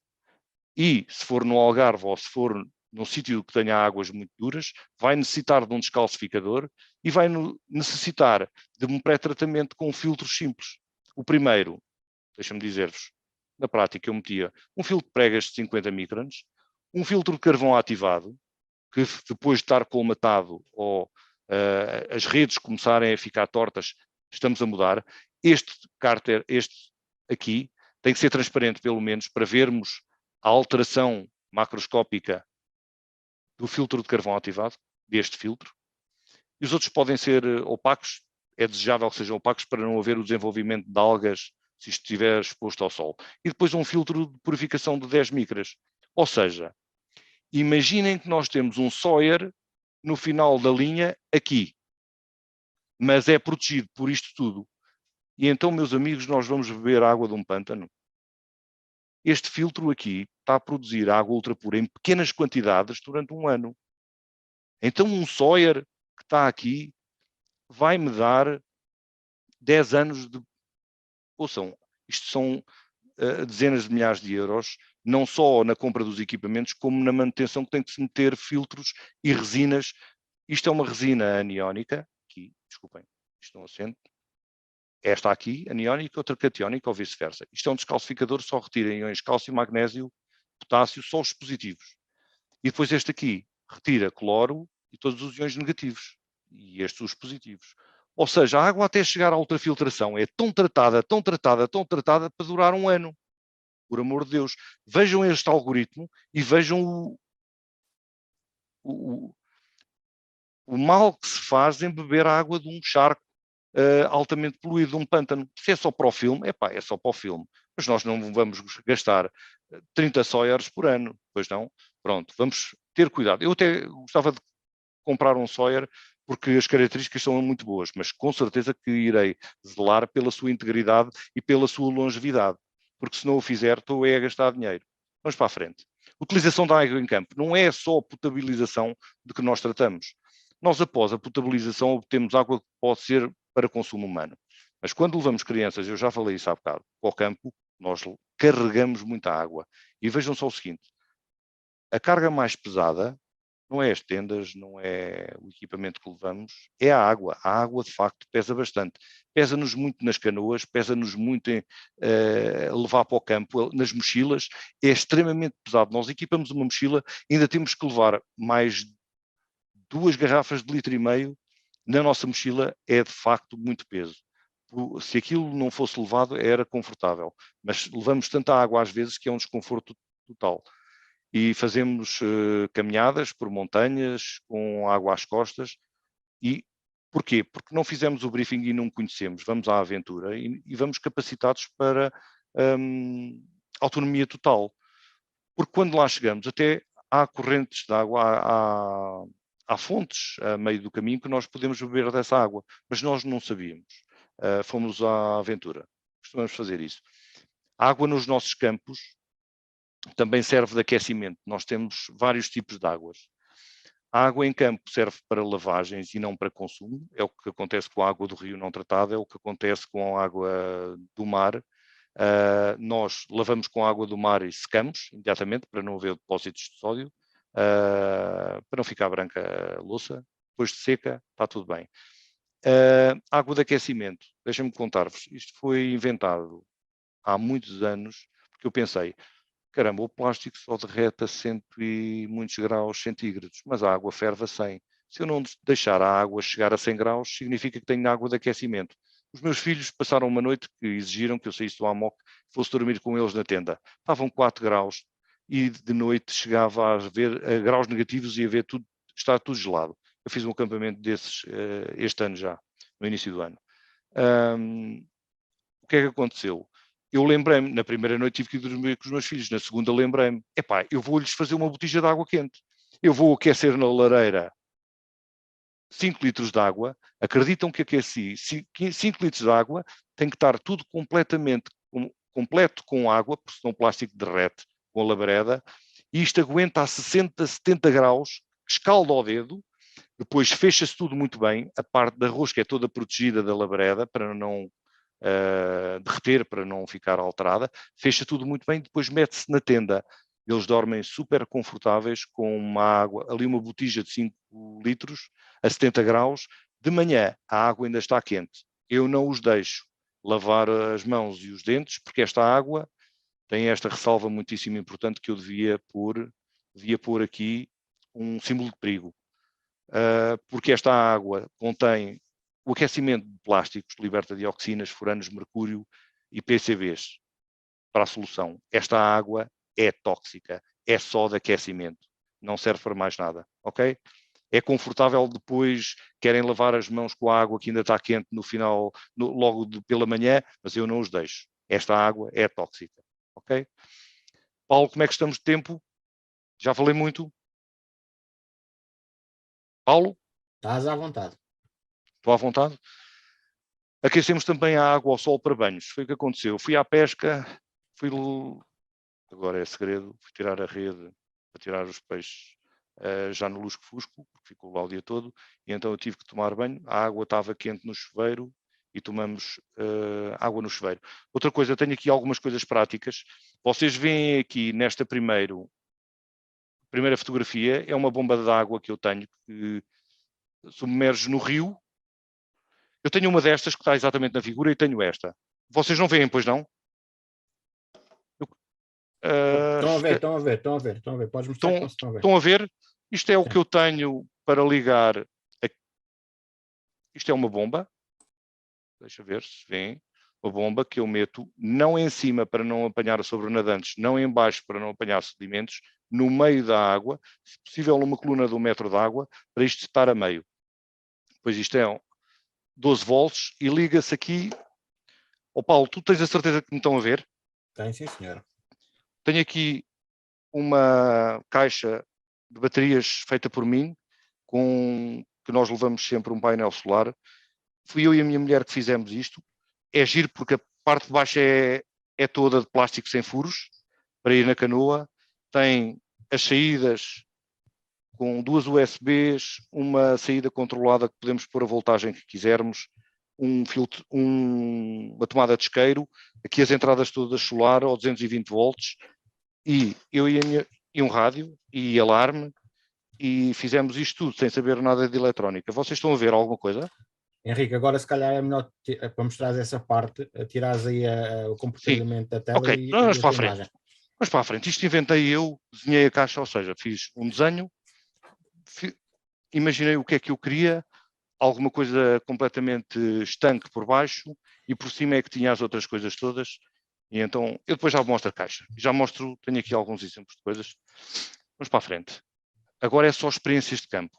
e, se for no Algarve ou se for num sítio que tenha águas muito duras, vai necessitar de um descalcificador e vai necessitar de um pré-tratamento com filtros simples. O primeiro, deixa-me dizer-vos, na prática eu metia um filtro de pregas de 50 microns, um filtro de carvão ativado, que depois de estar colmatado ou as redes começarem a ficar tortas, estamos a mudar. Este cárter, este aqui, tem que ser transparente pelo menos para vermos a alteração macroscópica do filtro de carvão ativado, deste filtro. E os outros podem ser opacos, é desejável que sejam opacos para não haver o desenvolvimento de algas se isto estiver exposto ao sol. E depois um filtro de purificação de 10 micras. Ou seja, imaginem que nós temos um Sawyer no final da linha aqui, mas é protegido por isto tudo. E então, meus amigos, nós vamos beber água de um pântano. Este filtro aqui está a produzir água ultrapura em pequenas quantidades durante um ano. Então um Sawyer que está aqui vai-me dar 10 anos de... Ouçam, isto são dezenas de milhares de euros, não só na compra dos equipamentos, como na manutenção que tem que se meter filtros e resinas. Isto é uma resina aniónica, aqui, desculpem, isto não acende. Esta aqui, aniónica, outra catiónica ou vice-versa. Isto é um descalcificador, só retira íons cálcio, magnésio, potássio, só os positivos. E depois este aqui retira cloro e todos os íons negativos. E estes os positivos. Ou seja, a água até chegar à ultrafiltração é tão tratada, tão tratada, tão tratada para durar um ano. Por amor de Deus. Vejam este algoritmo e vejam o mal que se faz em beber a água de um charco altamente poluído, de um pântano. Se é só para o filme, é só para o filme. Mas nós não vamos gastar 30 Sawyers por ano, pois não? Pronto, vamos ter cuidado. Eu até gostava de comprar um Sawyer porque as características são muito boas, mas com certeza que irei zelar pela sua integridade e pela sua longevidade, porque se não o fizer estou a gastar dinheiro. Vamos para a frente. Utilização da água em campo não é só a potabilização de que nós tratamos. Nós, após a potabilização, obtemos água que pode ser para consumo humano. Mas quando levamos crianças, eu já falei isso há bocado, para o campo, Nós carregamos muita água. E vejam só o seguinte, a carga mais pesada não é as tendas, não é o equipamento que levamos, é a água. A água, de facto, pesa bastante. Pesa-nos muito nas canoas, pesa-nos muito em levar para o campo, nas mochilas. É extremamente pesado. Nós equipamos uma mochila, ainda temos que levar mais 2 garrafas de 1,5 litro na nossa mochila, é de facto muito peso. Se aquilo não fosse levado, era confortável. Mas levamos tanta água às vezes que é um desconforto total. E fazemos caminhadas por montanhas, com água às costas. E porquê? Porque não fizemos o briefing e não conhecemos. Vamos à aventura e vamos capacitados para autonomia total. Porque quando lá chegamos, até há correntes de água, há fontes a meio do caminho que nós podemos beber dessa água, mas nós não sabíamos. Fomos à aventura. Costumamos fazer isso. A água nos nossos campos também serve de aquecimento. Nós temos vários tipos de águas. A água em campo serve para lavagens e não para consumo. É o que acontece com a água do rio não tratada, é o que acontece com a água do mar. Nós lavamos com a água do mar e secamos imediatamente para não haver depósitos de sódio, para não ficar branca a louça. Depois de seca, está tudo bem. Água de aquecimento, deixem-me contar-vos, isto foi inventado há muitos anos, porque eu pensei, caramba, o plástico só derrete a 100 e muitos graus centígrados, mas a água ferve a 100. Se eu não deixar a água chegar a 100 graus, significa que tenho água de aquecimento. Os meus filhos passaram uma noite que exigiram que eu saísse do hammock e fosse dormir com eles na tenda. Estavam 4 graus e de noite chegava a ver a graus negativos e a ver tudo, está tudo gelado. Eu fiz um acampamento desses este ano já, no início do ano. O que é que aconteceu? Eu lembrei-me, na primeira noite tive que ir dormir com os meus filhos, na segunda lembrei-me, epá, eu vou-lhes fazer uma botija de água quente. Eu vou aquecer na lareira 5 litros de água, acreditam que aqueci 5 litros de água, tem que estar tudo completo com água, porque senão o plástico derrete com a labareda, e isto aguenta a 60, 70 graus, escalda ao dedo, depois fecha-se tudo muito bem, a parte da rosca é toda protegida da labareda, para não derreter, para não ficar alterada, fecha tudo muito bem, depois mete-se na tenda. Eles dormem super confortáveis com uma água, ali uma botija de 5 litros, a 70 graus. De manhã a água ainda está quente. Eu não os deixo lavar as mãos e os dentes, porque esta água tem esta ressalva muitíssimo importante que eu devia pôr aqui um símbolo de perigo. Porque esta água contém o aquecimento de plásticos, liberta dioxinas, furanos, mercúrio e PCBs para a solução. Esta água é tóxica, é só de aquecimento, não serve para mais nada, ok? É confortável depois, querem lavar as mãos com a água que ainda está quente no final, logo pela manhã, mas eu não os deixo. Esta água é tóxica, ok? Paulo, como é que estamos de tempo? Já falei muito? Paulo? Estás à vontade. Estou à vontade? Aquecemos também a água ao sol para banhos. Foi o que aconteceu. Fui à pesca, agora é segredo, fui tirar a rede para tirar os peixes já no lusco-fusco, porque ficou lá o dia todo, e então eu tive que tomar banho. A água estava quente no chuveiro e tomamos água no chuveiro. Outra coisa, tenho aqui algumas coisas práticas. Vocês veem aqui nesta primeira fotografia, é uma bomba de água que eu tenho que submerge no rio. Eu tenho uma destas que está exatamente na figura e tenho esta. Vocês não veem, pois não? Estão a ver. Podes mostrar que estão a ver. Estão a ver? Isto é o que eu tenho para ligar. Isto é uma bomba. Deixa ver se vêem. Uma bomba que eu meto não em cima para não apanhar sobrenadantes, não em baixo para não apanhar sedimentos, no meio da água, se possível numa coluna de 1 metro de água, para isto estar a meio. Pois isto é 12 volts e liga-se aqui. Paulo, tu tens a certeza que me estão a ver? Tem, sim, senhora. Tenho aqui uma caixa de baterias feita por mim, que nós levamos sempre um painel solar. Fui eu e a minha mulher que fizemos isto. É giro porque a parte de baixo é toda de plástico sem furos, para ir na canoa. Tem as saídas com 2 USBs, uma saída controlada que podemos pôr a voltagem que quisermos, filtro, uma tomada de isqueiro, aqui as entradas todas solar ou 220 volts, e eu e um rádio e alarme, e fizemos isto tudo sem saber nada de eletrónica. Vocês estão a ver alguma coisa? Henrique, agora se calhar é melhor para mostrar essa parte, tirares aí o compartilhamento da tela Ok, e vamos a para a tua frente. imagem. Vamos para a frente. Isto inventei eu, desenhei a caixa, ou seja, fiz um desenho, imaginei o que é que eu queria, alguma coisa completamente estanque por baixo, e por cima é que tinha as outras coisas todas. E então, eu depois já mostro a caixa. Já mostro, tenho aqui alguns exemplos de coisas. Vamos para a frente. Agora é só experiências de campo.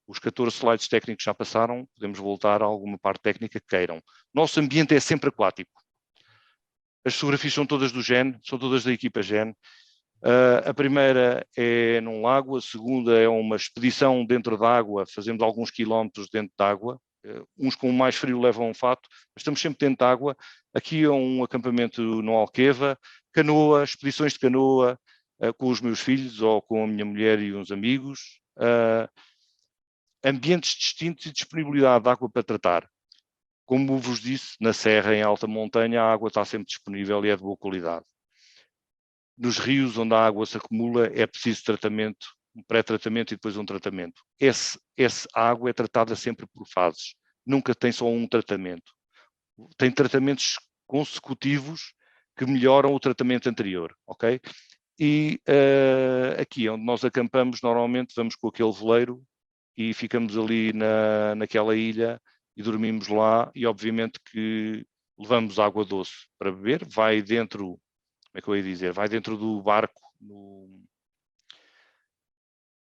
Os 14 slides técnicos já passaram, podemos voltar a alguma parte técnica que queiram. Nosso ambiente é sempre aquático. As fotografias são todas do GEN, são todas da equipa GEN. A primeira é num lago, a segunda é uma expedição dentro da água, fazemos alguns quilómetros dentro da água. Uns com mais frio levam um fato, mas estamos sempre dentro da água. Aqui é um acampamento no Alqueva, canoa, expedições de canoa, com os meus filhos ou com a minha mulher e uns amigos. Ambientes distintos e disponibilidade de água para tratar. Como vos disse, na serra, em alta montanha, a água está sempre disponível e é de boa qualidade. Nos rios onde a água se acumula é preciso tratamento, um pré-tratamento e depois um tratamento. Essa água é tratada sempre por fases, nunca tem só um tratamento. Tem tratamentos consecutivos que melhoram o tratamento anterior, ok? E aqui onde nós acampamos, normalmente vamos com aquele veleiro e ficamos ali naquela ilha e dormimos lá, e obviamente que levamos água doce para beber, vai dentro, como é que eu ia dizer, vai dentro do barco,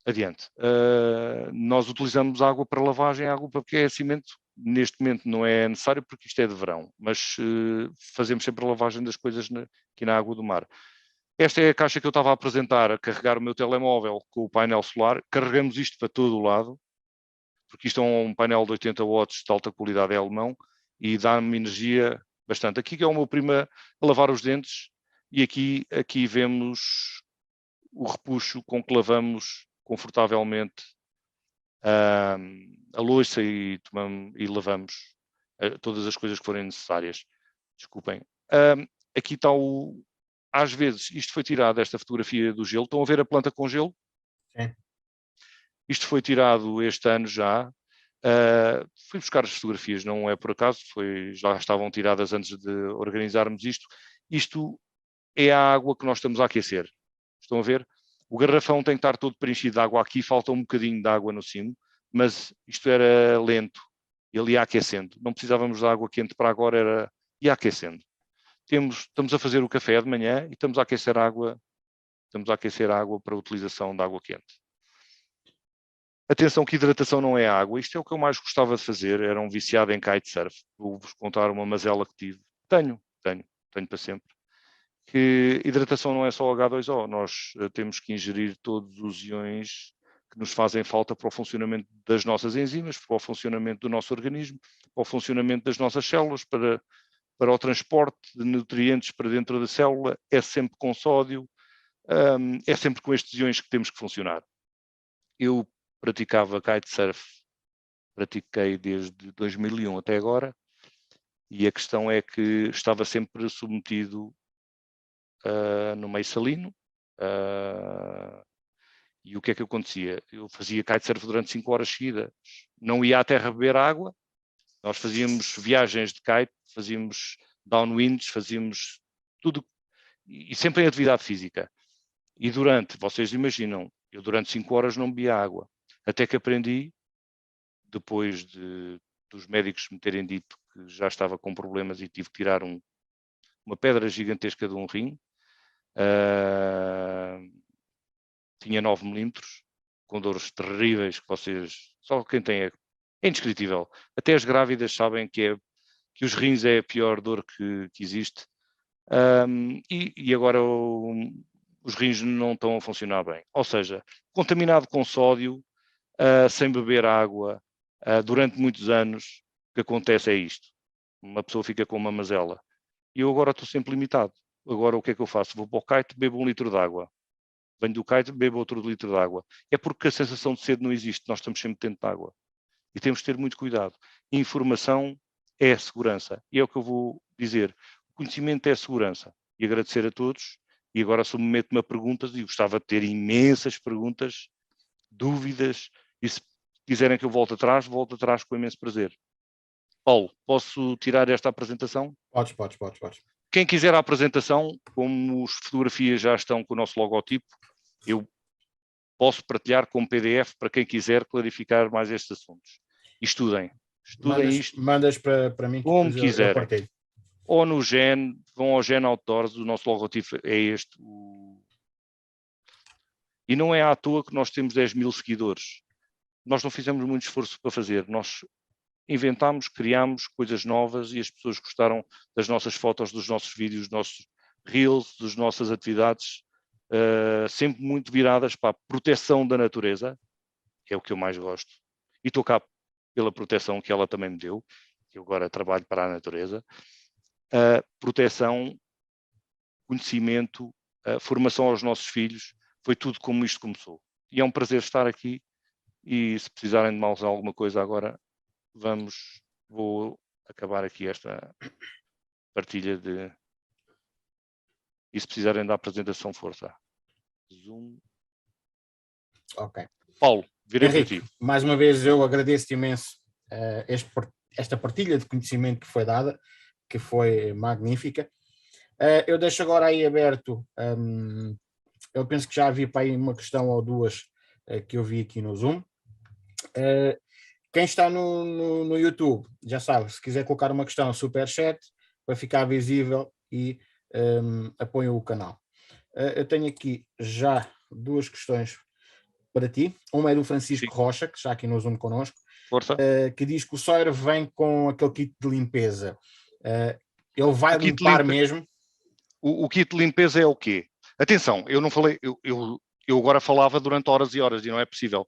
adiante. Nós utilizamos água para lavagem, água para aquecimento, neste momento não é necessário porque isto é de verão, mas fazemos sempre a lavagem das coisas aqui na água do mar. Esta é a caixa que eu estava a apresentar, a carregar o meu telemóvel com o painel solar. Carregamos isto para todo o lado, porque isto é um painel de 80 watts de alta qualidade, é alemão, e dá-me energia bastante. Aqui é o meu primo a lavar os dentes, e aqui vemos o repuxo com que lavamos confortavelmente a louça e lavamos todas as coisas que forem necessárias. Desculpem. Aqui está às vezes, isto foi tirado, esta fotografia do gelo. Estão a ver a planta com gelo? Sim. Isto foi tirado este ano já. Fui buscar as fotografias, não é por acaso, já estavam tiradas antes de organizarmos isto. Isto é a água que nós estamos a aquecer. Estão a ver? O garrafão tem que estar todo preenchido de água aqui, falta um bocadinho de água no cimo, mas isto era lento, ele ia aquecendo. Não precisávamos de água quente para agora, ia aquecendo. Estamos a fazer o café de manhã e estamos a aquecer água para a utilização de água quente. Atenção que hidratação não é água, isto é o que eu mais gostava de fazer, era um viciado em kitesurf. Vou-vos contar uma mazela que tive. Tenho para sempre. Que hidratação não é só H2O, nós temos que ingerir todos os iões que nos fazem falta para o funcionamento das nossas enzimas, para o funcionamento do nosso organismo, para o funcionamento das nossas células, para o transporte de nutrientes para dentro da célula, é sempre com sódio, é sempre com estes iões que temos que funcionar. Eu praticava kitesurf, pratiquei desde 2001 até agora, e a questão é que estava sempre submetido no meio salino, e o que é que acontecia? Eu fazia kitesurf durante 5 horas seguidas, não ia à terra beber água, nós fazíamos viagens de kite, fazíamos downwinds, fazíamos tudo, e sempre em atividade física. E vocês imaginam, eu durante 5 horas não bebia água, até que aprendi, depois dos médicos me terem dito que já estava com problemas e tive que tirar uma pedra gigantesca de um rim, tinha 9 milímetros, com dores terríveis que só quem tem é indescritível. Até as grávidas sabem que os rins é a pior dor que existe. E agora os rins não estão a funcionar bem. Ou seja, contaminado com sódio, sem beber água, durante muitos anos, o que acontece é isto. Uma pessoa fica com uma mazela. E eu agora estou sempre limitado. Agora o que é que eu faço? Vou para o kite, bebo 1 litro de água. Venho do kite, bebo outro litro de água. É porque a sensação de sede não existe. Nós estamos sempre dentro de água. E temos de ter muito cuidado. Informação é segurança. E é o que eu vou dizer. O conhecimento é segurança. E agradecer a todos. E agora submeto-me a perguntas e gostava de ter imensas perguntas, dúvidas. E se quiserem que eu volte atrás com imenso prazer. Paulo, posso tirar esta apresentação? Podes. Quem quiser a apresentação, como as fotografias já estão com o nosso logotipo, eu posso partilhar como PDF para quem quiser clarificar mais estes assuntos. E estudem isto. Mandas para mim que como eu quiserem. partilho. Ou no GEN, vão ao GEN Outdoors, o nosso logotipo é este. E não é à toa que nós temos 10 mil seguidores. Nós não fizemos muito esforço para fazer. Nós inventámos, criámos coisas novas e as pessoas gostaram das nossas fotos, dos nossos vídeos, dos nossos reels, das nossas atividades, sempre muito viradas para a proteção da natureza, que é o que eu mais gosto. E estou cá pela proteção que ela também me deu, que eu agora trabalho para a natureza. Proteção, conhecimento, formação aos nossos filhos, foi tudo como isto começou. E é um prazer estar aqui e se precisarem de mais alguma coisa agora, vou acabar aqui esta partilha de... E se precisarem da apresentação, força. Zoom. Ok. Paulo, virei Henrique, para ti. mais uma vez eu agradeço-te imenso esta partilha de conhecimento que foi dada, que foi magnífica. Eu deixo agora aí aberto, eu penso que já havia para aí uma questão ou duas que eu vi aqui no Zoom. Quem está no YouTube, já sabe, se quiser colocar uma questão, superchat, para ficar visível e apoiem o canal. Eu tenho aqui já duas questões para ti. Uma é do Francisco Rocha, que está aqui no Zoom connosco, que diz que o Sawyer vem com aquele kit de limpeza. Ele vai limpar mesmo? O kit de limpeza é o quê? Atenção, eu não falei, eu agora falava durante horas e horas e não é possível.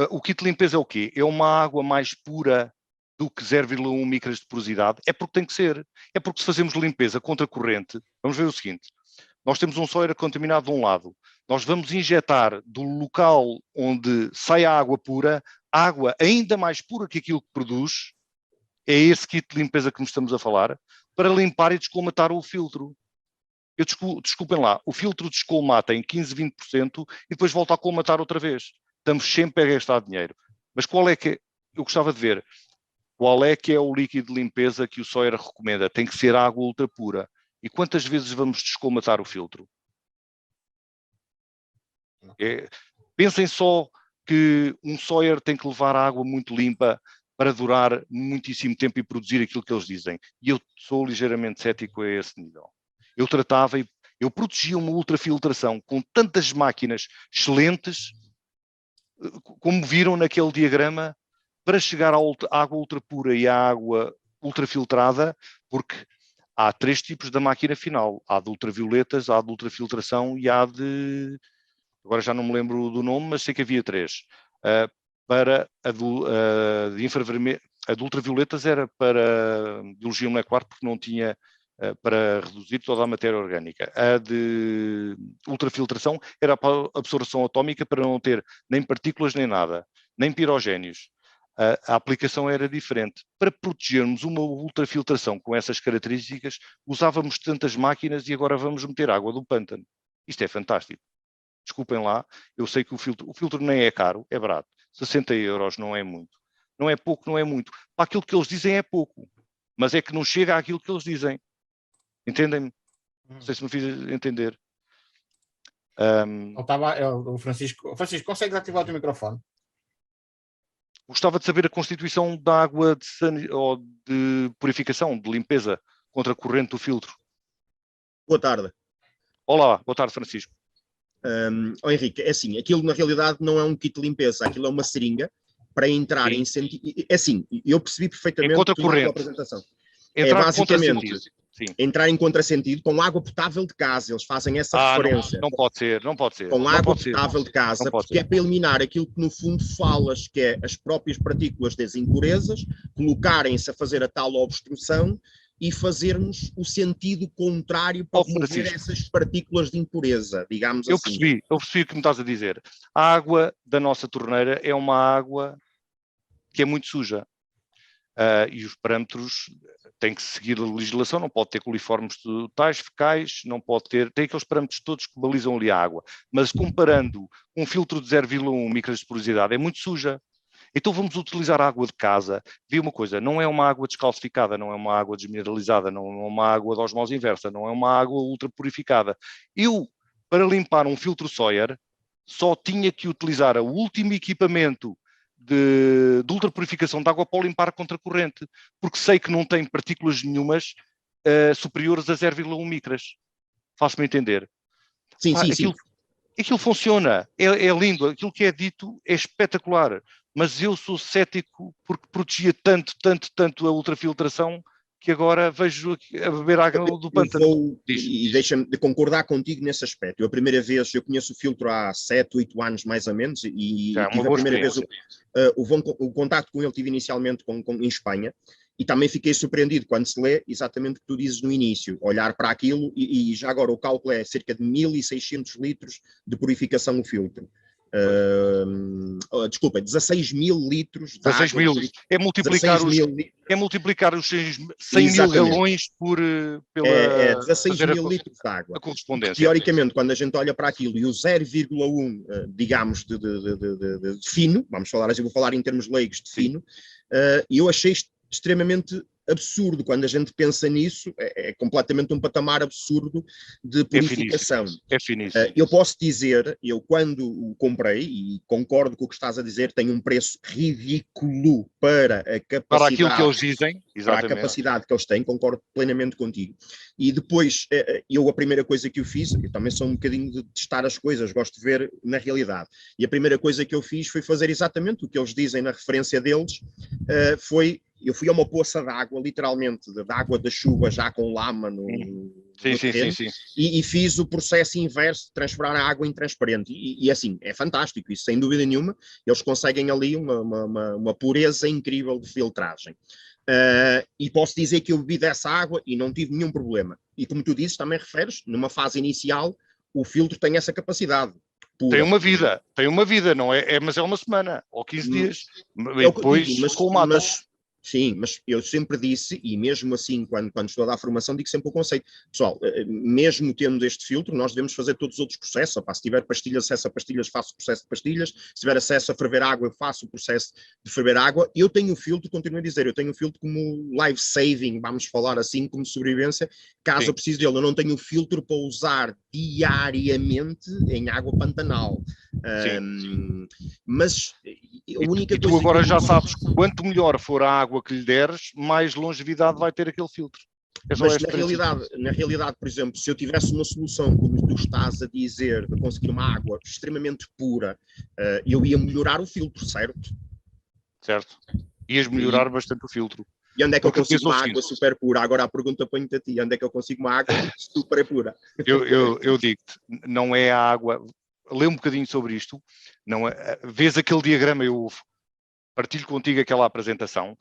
O kit de limpeza é o quê? É uma água mais pura do que 0,1 micras de porosidade? É porque tem que ser. É porque se fazemos limpeza contra corrente, vamos ver o seguinte, nós temos um Sawyer contaminado de um lado, nós vamos injetar do local onde sai a água pura, água ainda mais pura que aquilo que produz, é esse kit de limpeza que nos estamos a falar, para limpar e descolmatar o filtro. Desculpem lá, o filtro descolmata em 15, 20% e depois volta a colmatar outra vez. Estamos sempre a gastar dinheiro. Mas qual é que eu gostava de ver? Qual é que é o líquido de limpeza que o Sawyer recomenda? Tem que ser água ultra pura. E quantas vezes vamos descolmatar o filtro? Pensem só que um Sawyer tem que levar água muito limpa para durar muitíssimo tempo e produzir aquilo que eles dizem. E eu sou ligeiramente cético a esse nível. Eu tratava e eu protegia uma ultrafiltração com tantas máquinas excelentes, como viram naquele diagrama, para chegar à água ultrapura e à água ultrafiltrada, porque há 3 tipos da máquina final. Há de ultravioletas, há de ultrafiltração e há de... Agora já não me lembro do nome, mas sei que havia 3. Para a de infravermelho, a de ultravioletas era para biologia molecular, porque não tinha... para reduzir toda a matéria orgânica. A de ultrafiltração era para absorção atómica, para não ter nem partículas nem nada, nem pirogénios. A aplicação era diferente. Para protegermos uma ultrafiltração com essas características, usávamos tantas máquinas e agora vamos meter água do pântano. Isto é fantástico. Desculpem lá, eu sei que o filtro nem é caro, é barato. 60 euros não é muito. Não é pouco, não é muito. Para aquilo que eles dizem é pouco, mas é que não chega àquilo que eles dizem. Entendem-me? Não sei se me fiz entender. O Francisco, consegues ativar o teu microfone? Gostava de saber a constituição da água ou de purificação, de limpeza contra a corrente do filtro. Boa tarde. Olá, boa tarde, Francisco. Henrique, é assim, aquilo na realidade não é um kit de limpeza, aquilo é uma seringa para entrar em sentido... É assim, eu percebi perfeitamente a tua apresentação. Entrar basicamente entrar em contrassentido com água potável de casa, eles fazem essa referência. Não pode ser. Com água potável de casa, porque é para eliminar aquilo que no fundo falas, que é as próprias partículas das impurezas, colocarem-se a fazer a tal obstrução e fazermos o sentido contrário para remover essas partículas de impureza, digamos assim. Eu percebi o que me estás a dizer. A água da nossa torneira é uma água que é muito suja. e os parâmetros têm que seguir a legislação, não pode ter coliformes totais, fecais, não pode ter, tem aqueles parâmetros todos que balizam ali a água. Mas comparando um filtro de 0,1 micras de porosidade, é muito suja. Então vamos utilizar a água de casa. Vê uma coisa, não é uma água descalcificada, não é uma água desmineralizada, não é uma água de osmose inversa, não é uma água ultra purificada. Eu, para limpar um filtro Sawyer, só tinha que utilizar o último equipamento de ultrapurificação de água para limpar contra corrente, porque sei que não tem partículas nenhumas superiores a 0,1 micras. Faço-me entender. Sim, sim. Aquilo funciona, é lindo, aquilo que é dito é espetacular, mas eu sou cético porque protegia tanto a ultrafiltração que agora vejo a beber água do pântano. E deixa-me concordar contigo nesse aspecto. Eu a primeira vez, eu conheço o filtro há 7, 8 anos mais ou menos, e tive a primeira vez o contacto com ele tive inicialmente em Espanha, e também fiquei surpreendido quando se lê exatamente o que tu dizes no início, olhar para aquilo, e já agora o cálculo é cerca de 1.600 litros de purificação o filtro. Desculpa, 16 mil litros de água. É multiplicar os 100 mil galões pela 16 mil litros de água. A correspondência. Teoricamente, quando a gente olha para aquilo e o 0,1, digamos, de fino, vamos falar assim, vou falar em termos leigos de fino, eu achei extremamente absurdo. Quando a gente pensa nisso, é completamente um patamar absurdo de purificação. É finíssimo. Eu posso dizer, eu quando o comprei, e concordo com o que estás a dizer, tem um preço ridículo para a capacidade. Para aquilo que eles dizem, exatamente. Para a capacidade que eles têm, concordo plenamente contigo. E depois, a primeira coisa que eu fiz, eu também sou um bocadinho de testar as coisas, gosto de ver na realidade. E a primeira coisa que eu fiz foi fazer exatamente o que eles dizem na referência deles, eu fui a uma poça de água, literalmente, de água da chuva, já com lama no terreno, e fiz o processo inverso de transformar a água em transparente. E assim, é fantástico, isso sem dúvida nenhuma, eles conseguem ali uma pureza incrível de filtragem. E posso dizer que eu bebi dessa água e não tive nenhum problema. E como tu dizes, também referes, numa fase inicial, o filtro tem essa capacidade. Pura. Tem uma vida, não é? Mas é uma semana, ou 15 dias. E depois, sim, mas eu sempre disse, e mesmo assim, quando estou a dar a formação, digo sempre o conceito. Pessoal, mesmo tendo este filtro, nós devemos fazer todos os outros processos. Opa, se tiver pastilhas, acesso a pastilhas, faço o processo de pastilhas. Se tiver acesso a ferver água, eu faço o processo de ferver água. Eu tenho o filtro, continuo a dizer, eu tenho o filtro como life saving, vamos falar assim, como sobrevivência, caso eu precise dele. Eu não tenho o filtro para usar diariamente em água pantanal. Mas a única coisa. Tu agora já sabes que quanto melhor for a água que lhe deres, mais longevidade vai ter aquele filtro. Mas na realidade, por exemplo, se eu tivesse uma solução, como tu estás a dizer, de conseguir uma água extremamente pura, eu ia melhorar o filtro, certo? Certo. Ias melhorar bastante o filtro. E onde é que eu consigo uma água super pura? Agora a pergunta põe-te a ti, onde é que eu consigo uma água super pura? Eu digo-te, não é a água... Lê um bocadinho sobre isto, não é, vês aquele diagrama, eu partilho contigo aquela apresentação.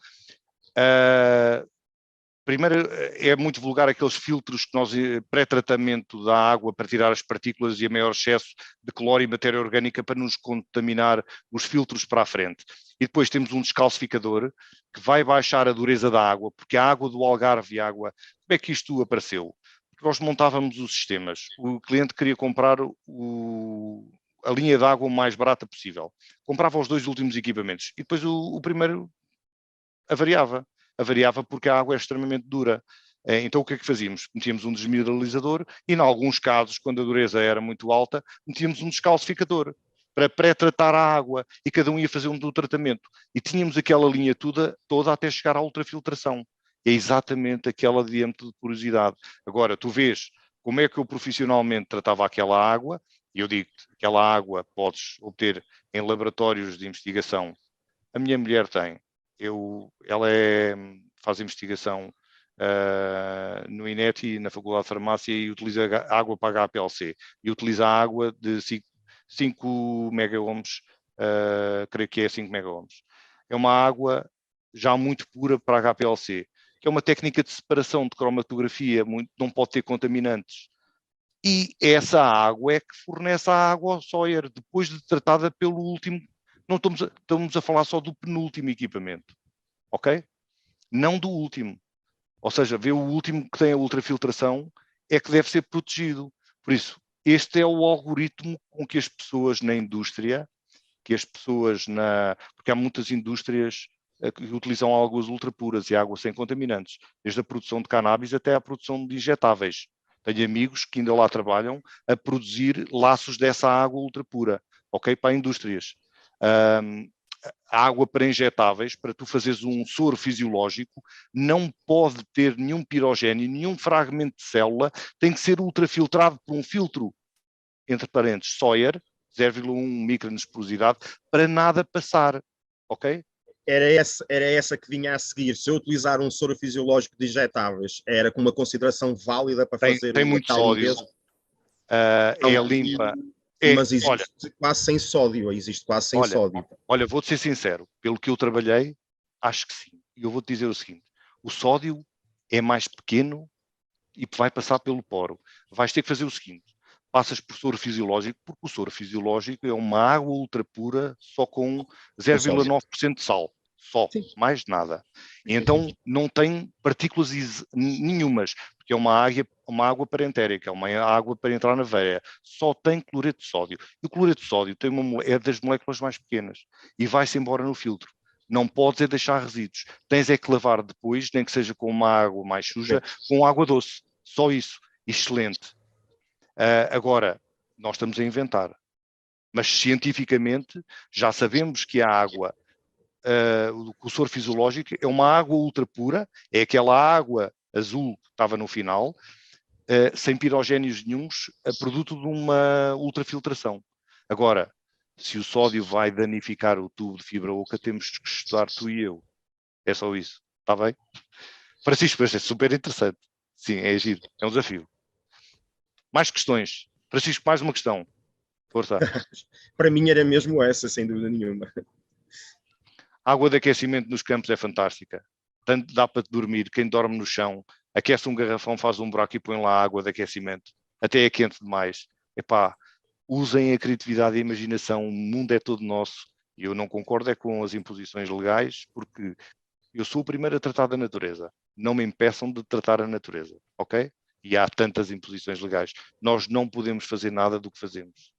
Primeiro, é muito vulgar aqueles filtros que nós, pré-tratamento da água para tirar as partículas e a maior excesso de cloro e matéria orgânica para nos contaminar os filtros para a frente. E depois temos um descalcificador que vai baixar a dureza da água, porque a água do Algarve e a água... Como é que isto apareceu? Nós montávamos os sistemas. O cliente queria comprar a linha de água o mais barata possível. Comprava os 2 últimos equipamentos. E depois o primeiro avariava. Avariava porque a água é extremamente dura. Então o que é que fazíamos? Metíamos um desmineralizador e, em alguns casos, quando a dureza era muito alta, metíamos um descalcificador para pré-tratar a água e cada um ia fazer um do tratamento. E tínhamos aquela linha toda até chegar à ultrafiltração. É exatamente aquela diâmetro de porosidade. Agora, tu vês como é que eu profissionalmente tratava aquela água, e eu digo-te, aquela água podes obter em laboratórios de investigação. A minha mulher tem. Ela faz investigação no INET, na Faculdade de Farmácia, e utiliza água para HPLC. E utiliza água de 5 megaohms, creio que é 5 megaohms. É uma água já muito pura para HPLC. Que é uma técnica de separação de cromatografia, não pode ter contaminantes. E essa água é que fornece a água ao Sawyer, depois de tratada pelo último, não estamos a falar só do penúltimo equipamento, ok? não do último. Ou seja, ver o último que tem a ultrafiltração é que deve ser protegido. Por isso, este é o algoritmo com que as pessoas na indústria, porque há muitas indústrias que utilizam águas ultrapuras e água sem contaminantes, desde a produção de cannabis até a produção de injetáveis. Tenho amigos que ainda lá trabalham a produzir laços dessa água ultrapura, ok? Para indústrias. A água para injetáveis, para tu fazeres um soro fisiológico, não pode ter nenhum pirogénio, nenhum fragmento de célula, tem que ser ultrafiltrado por um filtro, entre parênteses, Sawyer, 0,1 micron de porosidade, para nada passar, ok? Era essa que vinha a seguir. Se eu utilizar um soro fisiológico de injetáveis, era com uma consideração válida para fazer tem muito tal sódio, limpeza? é limpa. Mas existe quase sem sódio. Existe quase sem sódio. Olha, vou-te ser sincero, pelo que eu trabalhei, acho que sim. E eu vou-te dizer o seguinte, o sódio é mais pequeno e vai passar pelo poro. Vais ter que fazer o seguinte, passas por soro fisiológico, porque o soro fisiológico é uma água ultrapura só com 0,9% de sal. Só, sim. Mais nada. E então não tem partículas nenhumas, porque é uma água parentérica, é uma água para entrar na veia. Só tem cloreto de sódio. E o cloreto de sódio é das moléculas mais pequenas e vai-se embora no filtro. Não podes deixar resíduos. Tens que lavar depois, nem que seja com uma água mais suja, com água doce. Só isso. Excelente. Agora, nós estamos a inventar. Mas cientificamente já sabemos que a água, o soro fisiológico, é uma água ultrapura, é aquela água azul que estava no final, sem pirogénios nenhuns, produto de uma ultrafiltração. Agora, se o sódio vai danificar o tubo de fibra oca, temos que estudar tu e eu. É só isso. Está bem? Francisco, mas é super interessante. Sim, é giro. É um desafio. Mais questões. Francisco, mais uma questão. Força. Para mim era mesmo essa, sem dúvida nenhuma. A água de aquecimento nos campos é fantástica. Tanto dá para dormir. Quem dorme no chão, aquece um garrafão, faz um buraco e põe lá água de aquecimento. Até é quente demais. Epá, usem a criatividade e a imaginação. O mundo é todo nosso. E eu não concordo com as imposições legais, porque eu sou o primeiro a tratar da natureza. Não me impeçam de tratar a natureza, ok? E há tantas imposições legais. Nós não podemos fazer nada do que fazemos.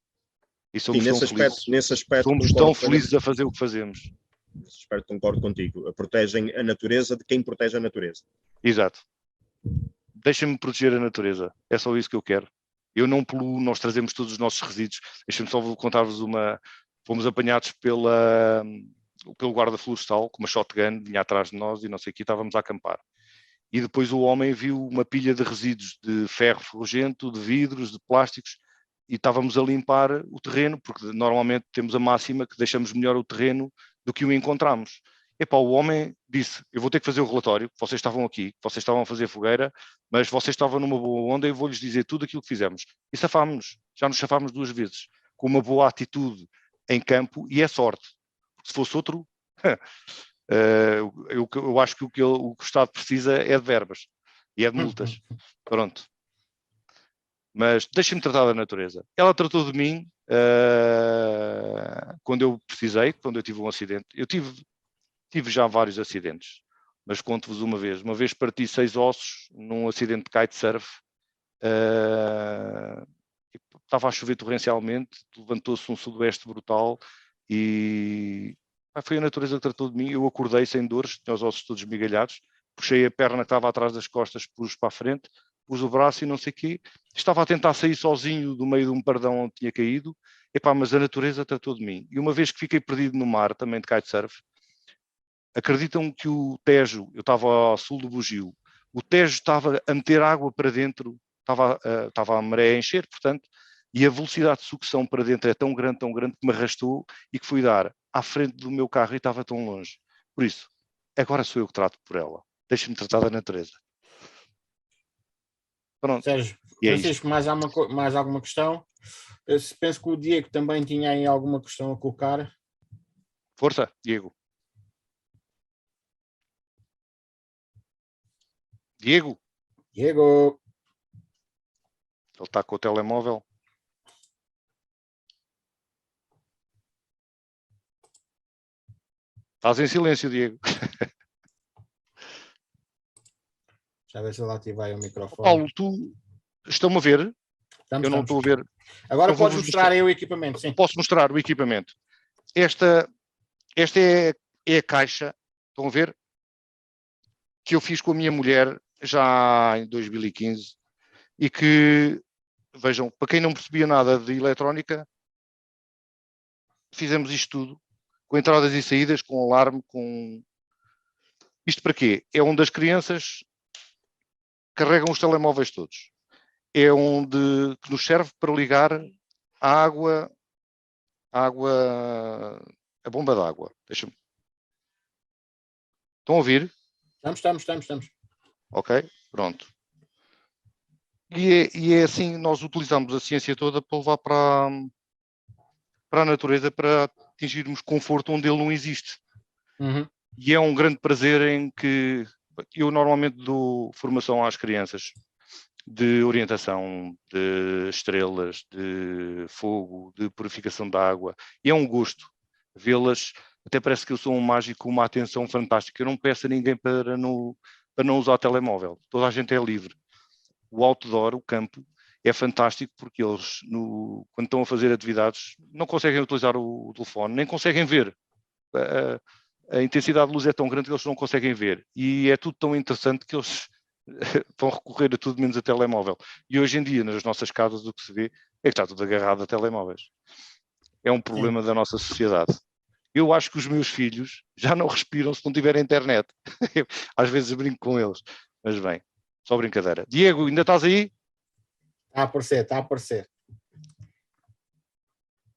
E somos tão felizes. Nesse aspecto somos tão felizes a fazer o que fazemos. Nesse aspecto concordo contigo. Protegem a natureza de quem protege a natureza. Exato. Deixem-me proteger a natureza. É só isso que eu quero. Eu não poluo, nós trazemos todos os nossos resíduos. Deixem-me só contar-vos uma... Fomos apanhados pelo guarda florestal, com uma shotgun, vinha atrás de nós e não sei o que, estávamos a acampar. E depois o homem viu uma pilha de resíduos de ferro ferrugento, de vidros, de plásticos, e estávamos a limpar o terreno, porque normalmente temos a máxima que deixamos melhor o terreno do que o encontramos. Epá, o homem disse, eu vou ter que fazer o relatório, vocês estavam aqui, vocês estavam a fazer fogueira, mas vocês estavam numa boa onda e vou-lhes dizer tudo aquilo que fizemos. E safámos-nos, já nos safámos 2 vezes, com uma boa atitude em campo, e é sorte. Se fosse outro, eu acho que o que o Estado precisa é de verbas e é de multas. Pronto. Mas deixem-me tratar da natureza. Ela tratou de mim quando eu precisei, quando eu tive um acidente. Eu tive já vários acidentes, mas conto-vos uma vez. Uma vez parti 6 ossos num acidente de kitesurf. Estava a chover torrencialmente, levantou-se um sudoeste brutal e foi a natureza que tratou de mim. Eu acordei sem dores, tinha os ossos todos esmigalhados, puxei a perna que estava atrás das costas, pus para a frente, pus o braço e não sei o quê. Estava a tentar sair sozinho do meio de um pardão onde tinha caído, mas a natureza tratou de mim. E uma vez que fiquei perdido no mar, também de kitesurf, acreditam que o Tejo, eu estava ao sul do Bugio, o Tejo estava a meter água para dentro, estava a maré a encher, portanto, e a velocidade de sucção para dentro é tão grande, que me arrastou e que fui dar à frente do meu carro e estava tão longe. Por isso, agora sou eu que trato por ela. Deixa-me tratar da natureza. Pronto. Sérgio, Francisco, mais alguma questão? Eu penso que o Diego também tinha aí alguma questão a colocar. Força, Diego. Diego? Diego! Ele está com o telemóvel. Estás em silêncio, Diego. Já ver se eu lá ativei o microfone. Paulo, estão-me a ver? Eu não estou a ver. Agora então podes mostrar aí o equipamento, sim. Posso mostrar o equipamento. Esta é a caixa, estão a ver? Que eu fiz com a minha mulher já em 2015 e que, vejam, para quem não percebia nada de eletrónica, fizemos isto tudo, com entradas e saídas, com alarme, com... Isto para quê? É onde as crianças carregam os telemóveis todos. É onde que nos serve para ligar a água, a bomba d'água. Deixa-me. Estão a ouvir? Estamos. Ok, pronto. E é assim, nós utilizamos a ciência toda para levar para a natureza, para atingirmos conforto onde ele não existe. Uhum. E é um grande prazer em que eu normalmente dou formação às crianças de orientação, de estrelas, de fogo, de purificação da água. E é um gosto vê-las. Até parece que eu sou um mágico com uma atenção fantástica. Eu não peço a ninguém para não usar o telemóvel. Toda a gente é livre. O outdoor, o campo, é fantástico porque eles, quando estão a fazer atividades, não conseguem utilizar o telefone, nem conseguem ver. A intensidade de luz é tão grande que eles não conseguem ver. E é tudo tão interessante que eles vão recorrer a tudo menos a telemóvel. E hoje em dia, nas nossas casas, o que se vê é que está tudo agarrado a telemóveis. É um problema da nossa sociedade. Eu acho que os meus filhos já não respiram se não tiver internet. Às vezes brinco com eles. Mas bem, só brincadeira. Diego, ainda estás aí? Está a aparecer.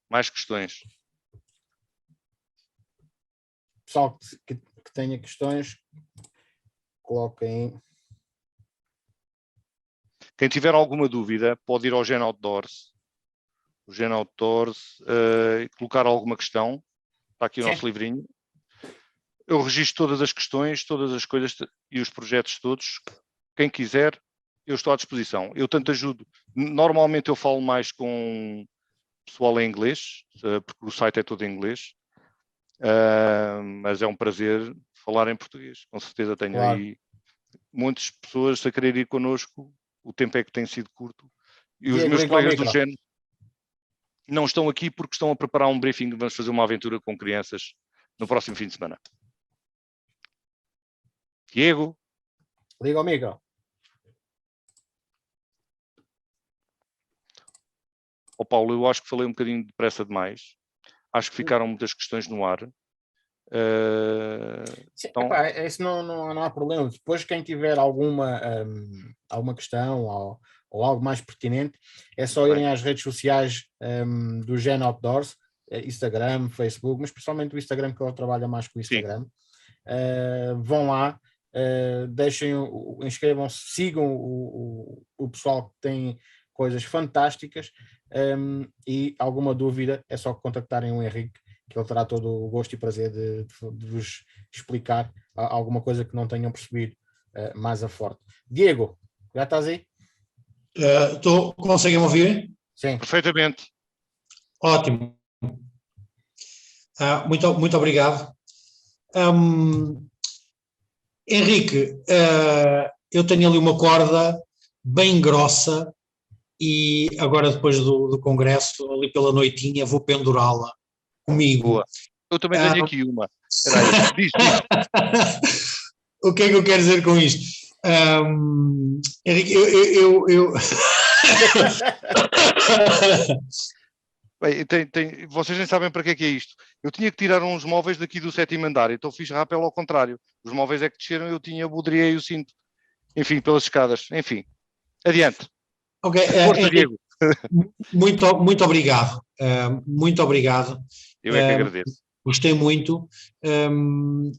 Mais questões? Pessoal que tenha questões, coloquem. Quem tiver alguma dúvida, pode ir ao Gen Outdoors. O Gen Outdoors, colocar alguma questão. Está aqui o nosso livrinho. Eu registro todas as questões, todas as coisas e os projetos todos. Quem quiser, eu estou à disposição. Eu tanto ajudo. Normalmente eu falo mais com pessoal em inglês, porque o site é todo em inglês. Mas é um prazer falar em português. Com certeza tenho aí muitas pessoas a querer ir connosco. O tempo é que tem sido curto. E os meus colegas do Gen não estão aqui porque estão a preparar um briefing. Vamos fazer uma aventura com crianças no próximo fim de semana. Diego? Liga ao micro. Paulo, eu acho que falei um bocadinho depressa demais. Acho que ficaram muitas questões no ar. Sim, então... isso não há problema. Depois, quem tiver alguma questão ou algo mais pertinente, é só irem às redes sociais do Gen Outdoors, Instagram, Facebook, mas principalmente o Instagram, que eu trabalho mais com o Instagram. Vão lá, inscrevam-se, sigam o pessoal que tem coisas fantásticas, e alguma dúvida é só contactarem o Henrique, que ele terá todo o gosto e prazer de vos explicar alguma coisa que não tenham percebido mais a forte. Diego, já estás aí? Conseguem ouvir? Sim. Perfeitamente. Ótimo. Muito obrigado. Henrique, eu tenho ali uma corda bem grossa e agora depois do congresso, ali pela noitinha, vou pendurá-la comigo. Boa. Eu também tenho aqui uma. Diz. O que é que eu quero dizer com isto? Henrique, eu... Bem, vocês nem sabem para que é isto. Eu tinha que tirar uns móveis daqui do 7º andar, então fiz rapel ao contrário. Os móveis é que desceram, eu tinha bodriei o cinto. Enfim, pelas escadas. Enfim, adiante. Ok, Força, Diego. Muito obrigado. Muito obrigado. Eu é que agradeço. Gostei muito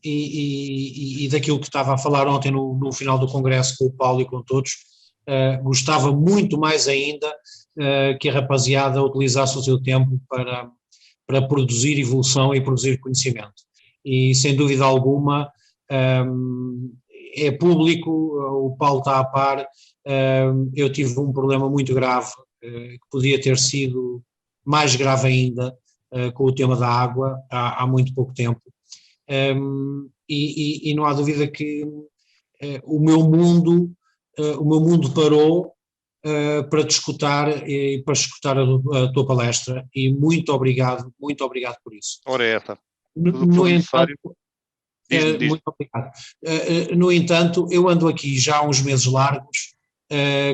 e daquilo que estava a falar ontem no final do congresso com o Paulo e com todos. Gostava muito mais ainda que a rapaziada utilizasse o seu tempo para produzir evolução e produzir conhecimento. E sem dúvida alguma é público, o Paulo está a par. Eu tive um problema muito grave, que podia ter sido mais grave ainda, com o tema da água há muito pouco tempo, e não há dúvida que o meu mundo o meu mundo parou para te escutar e para escutar a tua palestra, e muito obrigado por isso. Ora é essa. Tudo o que for necessário. Diz-me. Muito obrigado. No entanto, eu ando aqui já há uns meses largos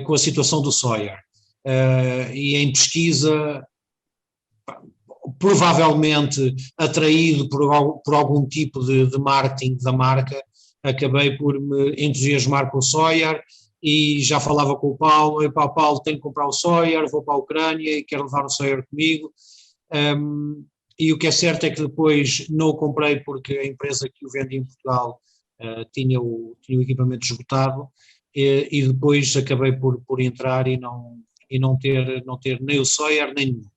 com a situação do Sawyer, e em pesquisa, provavelmente atraído por algum tipo de marketing da marca, acabei por me entusiasmar com o Sawyer e já falava com o Paulo, Paulo, tenho que comprar o Sawyer, vou para a Ucrânia e quero levar o Sawyer comigo. E o que é certo é que depois não o comprei porque a empresa que o vende em Portugal tinha o equipamento esgotado, e depois acabei por entrar e não ter nem o Sawyer nem nenhum.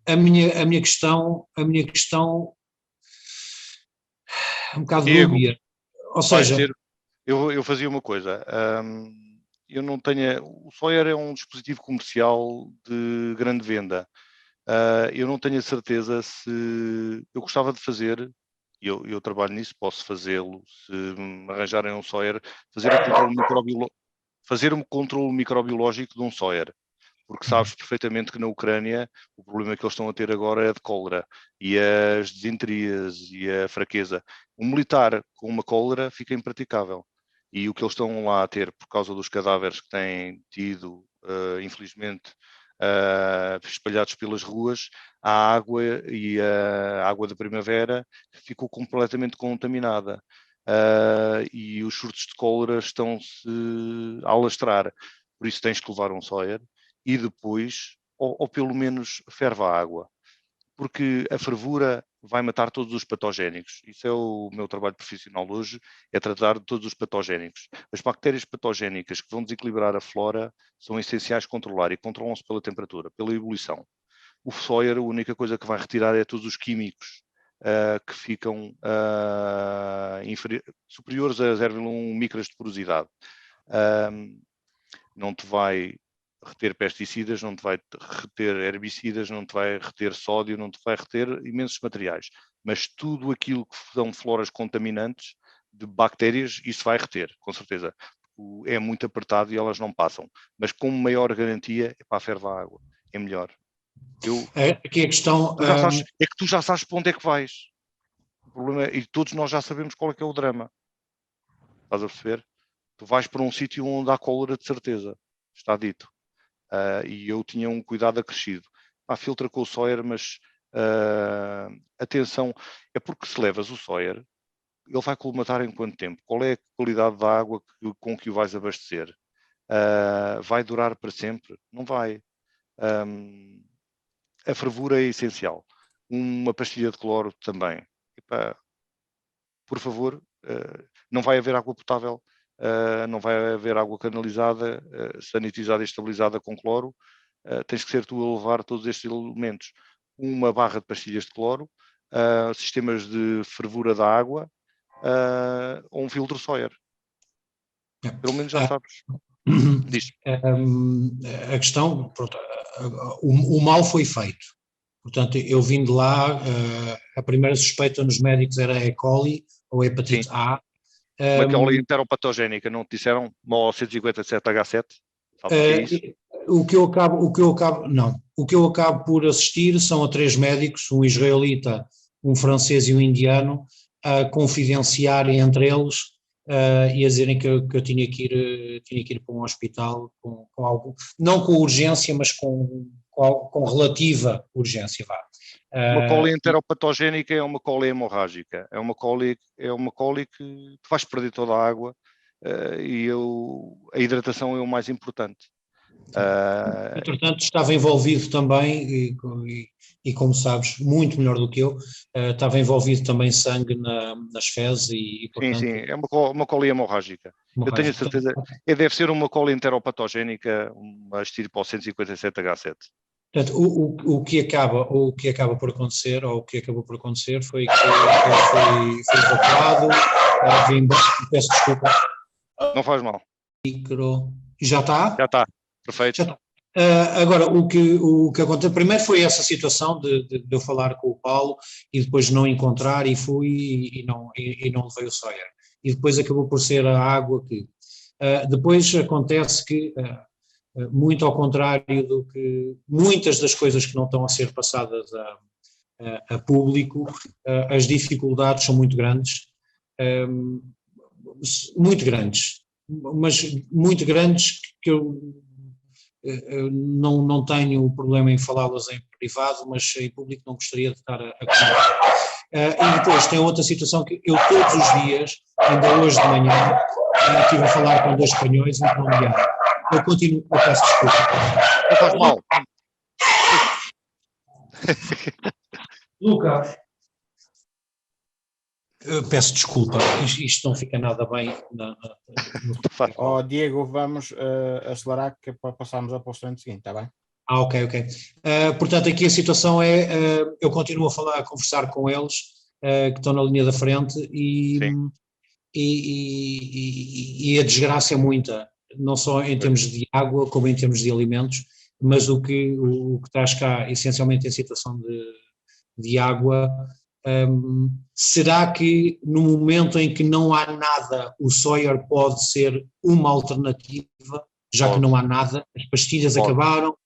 A minha questão é um bocado dúbia. Ou seja, eu fazia uma coisa. Eu não tenho. O Sawyer é um dispositivo comercial de grande venda. Eu não tenho a certeza se eu gostava de fazer, e eu trabalho nisso, posso fazê-lo, se me arranjarem um Sawyer, fazer um controle microbiológico de um Sawyer, porque sabes perfeitamente que na Ucrânia o problema que eles estão a ter agora é de cólera, e as desenterias e a fraqueza. Um militar com uma cólera fica impraticável, e o que eles estão lá a ter por causa dos cadáveres que têm tido, infelizmente, espalhados pelas ruas, a água e a água da primavera ficou completamente contaminada, e os surtos de cólera estão-se a alastrar. Por isso tens que levar um Sawyer e depois, ou pelo menos ferve a água, porque a fervura vai matar todos os patogénicos. Isso é o meu trabalho profissional hoje, é tratar de todos os patogénicos. As bactérias patogénicas que vão desequilibrar a flora são essenciais controlar, e controlam-se pela temperatura, pela ebulição. O Sawyer, a única coisa que vai retirar é todos os químicos que ficam superiores a 0,1 micras de porosidade. Não te vai reter pesticidas, não te vai reter herbicidas, não te vai reter sódio, não te vai reter imensos materiais. Mas tudo aquilo que são floras contaminantes de bactérias, isso vai reter, com certeza. É muito apertado e elas não passam. Mas com maior garantia, ferve a água. É melhor. Aqui a questão... é que tu já sabes para onde é que vais. O problema é, e todos nós já sabemos qual é que é o drama. Estás a perceber? Tu vais para um sítio onde há cólera de certeza. Está dito. E eu tinha um cuidado acrescido. Filtra com o Sawyer, mas atenção, é porque se levas o Sawyer, ele vai colmatar em quanto tempo? Qual é a qualidade da água com que o vais abastecer? Vai durar para sempre? Não vai. A fervura é essencial. Uma pastilha de cloro também. Por favor, não vai haver água potável, não vai haver água canalizada, sanitizada e estabilizada com cloro. Tens que ser tu a levar todos estes elementos. Uma barra de pastilhas de cloro, sistemas de fervura da água, ou um filtro Sawyer. Pelo menos já sabes. Diz. A questão, pronto, o mal foi feito. Portanto, eu vim de lá, a primeira suspeita nos médicos era E. coli ou hepatite Sim. A. Uma cólera enteropatogénica, não te disseram? Uma O157H7? O que eu acabo por assistir são a 3 médicos, um israelita, um francês e um indiano, a confidenciarem entre eles e a dizerem que eu tinha que ir para um hospital com algo, não com urgência, mas com relativa urgência, vá. Uma cólica enteropatogénica é uma cólica hemorrágica, é uma cólica que tu vais perder toda a água, e a hidratação é o mais importante. Entretanto, estava envolvido também, e como sabes, muito melhor do que eu, estava envolvido também sangue nas fezes e portanto... Sim, é uma cólica hemorrágica. Eu tenho a certeza, deve ser uma cólica enteropatogénica, uma estirpe 157H7. Portanto, o que acaba por acontecer, ou o que acabou por acontecer, foi que ele foi evacuado, vim embora, peço desculpa. Não faz mal. Já está? Já está, perfeito. Já está. Agora, o que aconteceu, primeiro foi essa situação de eu falar com o Paulo e depois não encontrar, e fui e não levei o Sawyer. E depois acabou por ser a água que Depois acontece que, muito ao contrário do que muitas das coisas que não estão a ser passadas a público, as dificuldades são muito grandes, mas muito grandes que eu não tenho problema em falá-las em privado, mas em público não gostaria de estar a comentar. E depois tem outra situação que eu todos os dias, ainda hoje de manhã, estive a falar com 2 espanhóis e um colombiano. Eu peço desculpa. Não faz mal. Luca, peço desculpa, isto não fica nada bem. Diego, vamos acelerar que é para passarmos ao posto seguinte, está bem? Ok. Portanto, aqui a situação é, eu continuo a conversar com eles, que estão na linha da frente, e a desgraça é muita, não só em termos de água, como em termos de alimentos, mas o que traz cá, essencialmente, em situação de água. Será que no momento em que não há nada, o Sawyer pode ser uma alternativa, já que não há nada, as pastilhas acabaram?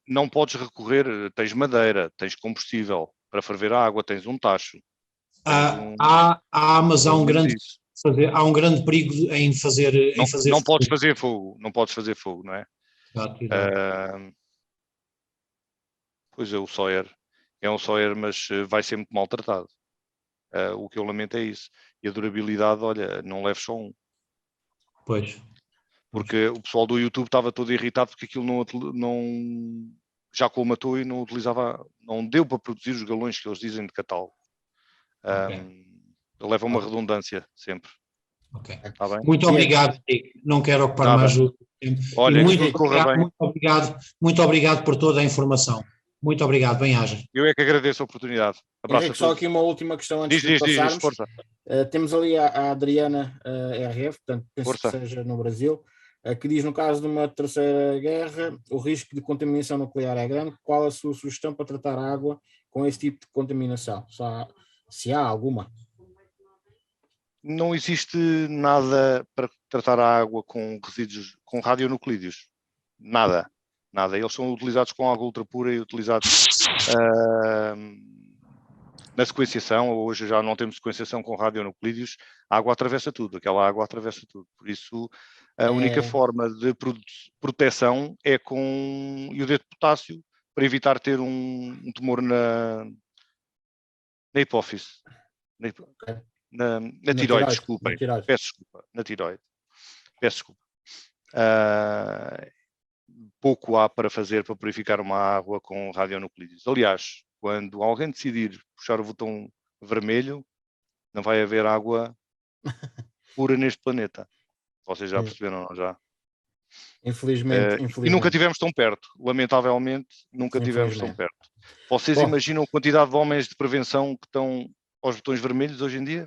Não podes recorrer, tens madeira, tens combustível para ferver a água, tens um tacho. Mas há um grande perigo em fazer. Não podes fazer fogo, não é? Pois é, o Sawyer. É um Sawyer, mas vai ser muito maltratado. O que eu lamento é isso. E a durabilidade, olha, não leves só um. Pois. Porque o pessoal do YouTube estava todo irritado porque aquilo já colmatou e não utilizava, não deu para produzir os galões que eles dizem de catálogo. Leva uma redundância sempre. Ok. Tá bem? Muito obrigado, Nick. Não quero ocupar mais o tempo. Olha, muito obrigado por toda a informação. Muito obrigado, bem-aja. Eu é que agradeço a oportunidade. Abraço Henrique, só aqui uma última questão antes de passarmos. Força. Temos ali a Adriana RF, portanto, penso Força. que seja no Brasil, que diz, no caso de uma terceira guerra, o risco de contaminação nuclear é grande. Qual a sua sugestão para tratar a água com esse tipo de contaminação? Se há alguma? Não existe nada para tratar a água com resíduos, com radionuclídeos. Nada. Eles são utilizados com água ultrapura e utilizados na sequenciação. Hoje já não temos sequenciação com radionuclídeos. A água atravessa tudo, aquela água atravessa tudo. Por isso, a única forma de proteção é com iodeto de potássio, para evitar ter um tumor na hipófise. Na tiroide, desculpem. Peço desculpa. Na tiroide. Peço desculpa. Pouco há para fazer para purificar uma água com radionuclídeos. Aliás, quando alguém decidir puxar o botão vermelho, não vai haver água pura neste planeta. Vocês já perceberam, não já? Infelizmente. E nunca tivemos tão perto. Lamentavelmente, nunca tivemos tão perto. Vocês imaginam a quantidade de homens de prevenção que estão aos botões vermelhos hoje em dia?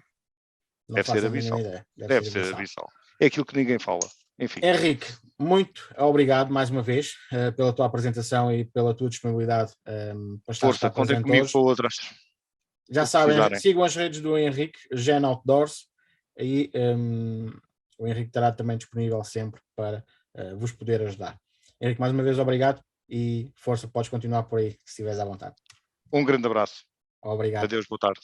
Deve ser abissal. Deve ser abissal. É aquilo que ninguém fala. Enfim. Henrique, muito obrigado mais uma vez pela tua apresentação e pela tua disponibilidade para estar. Força, contem comigo para outras. Já sabem, sigam as redes do Henrique, Gen Outdoors, e o Henrique estará também disponível sempre para vos poder ajudar. Henrique, mais uma vez obrigado e força, podes continuar por aí, se estiveres à vontade. Um grande abraço. Obrigado. Adeus, boa tarde.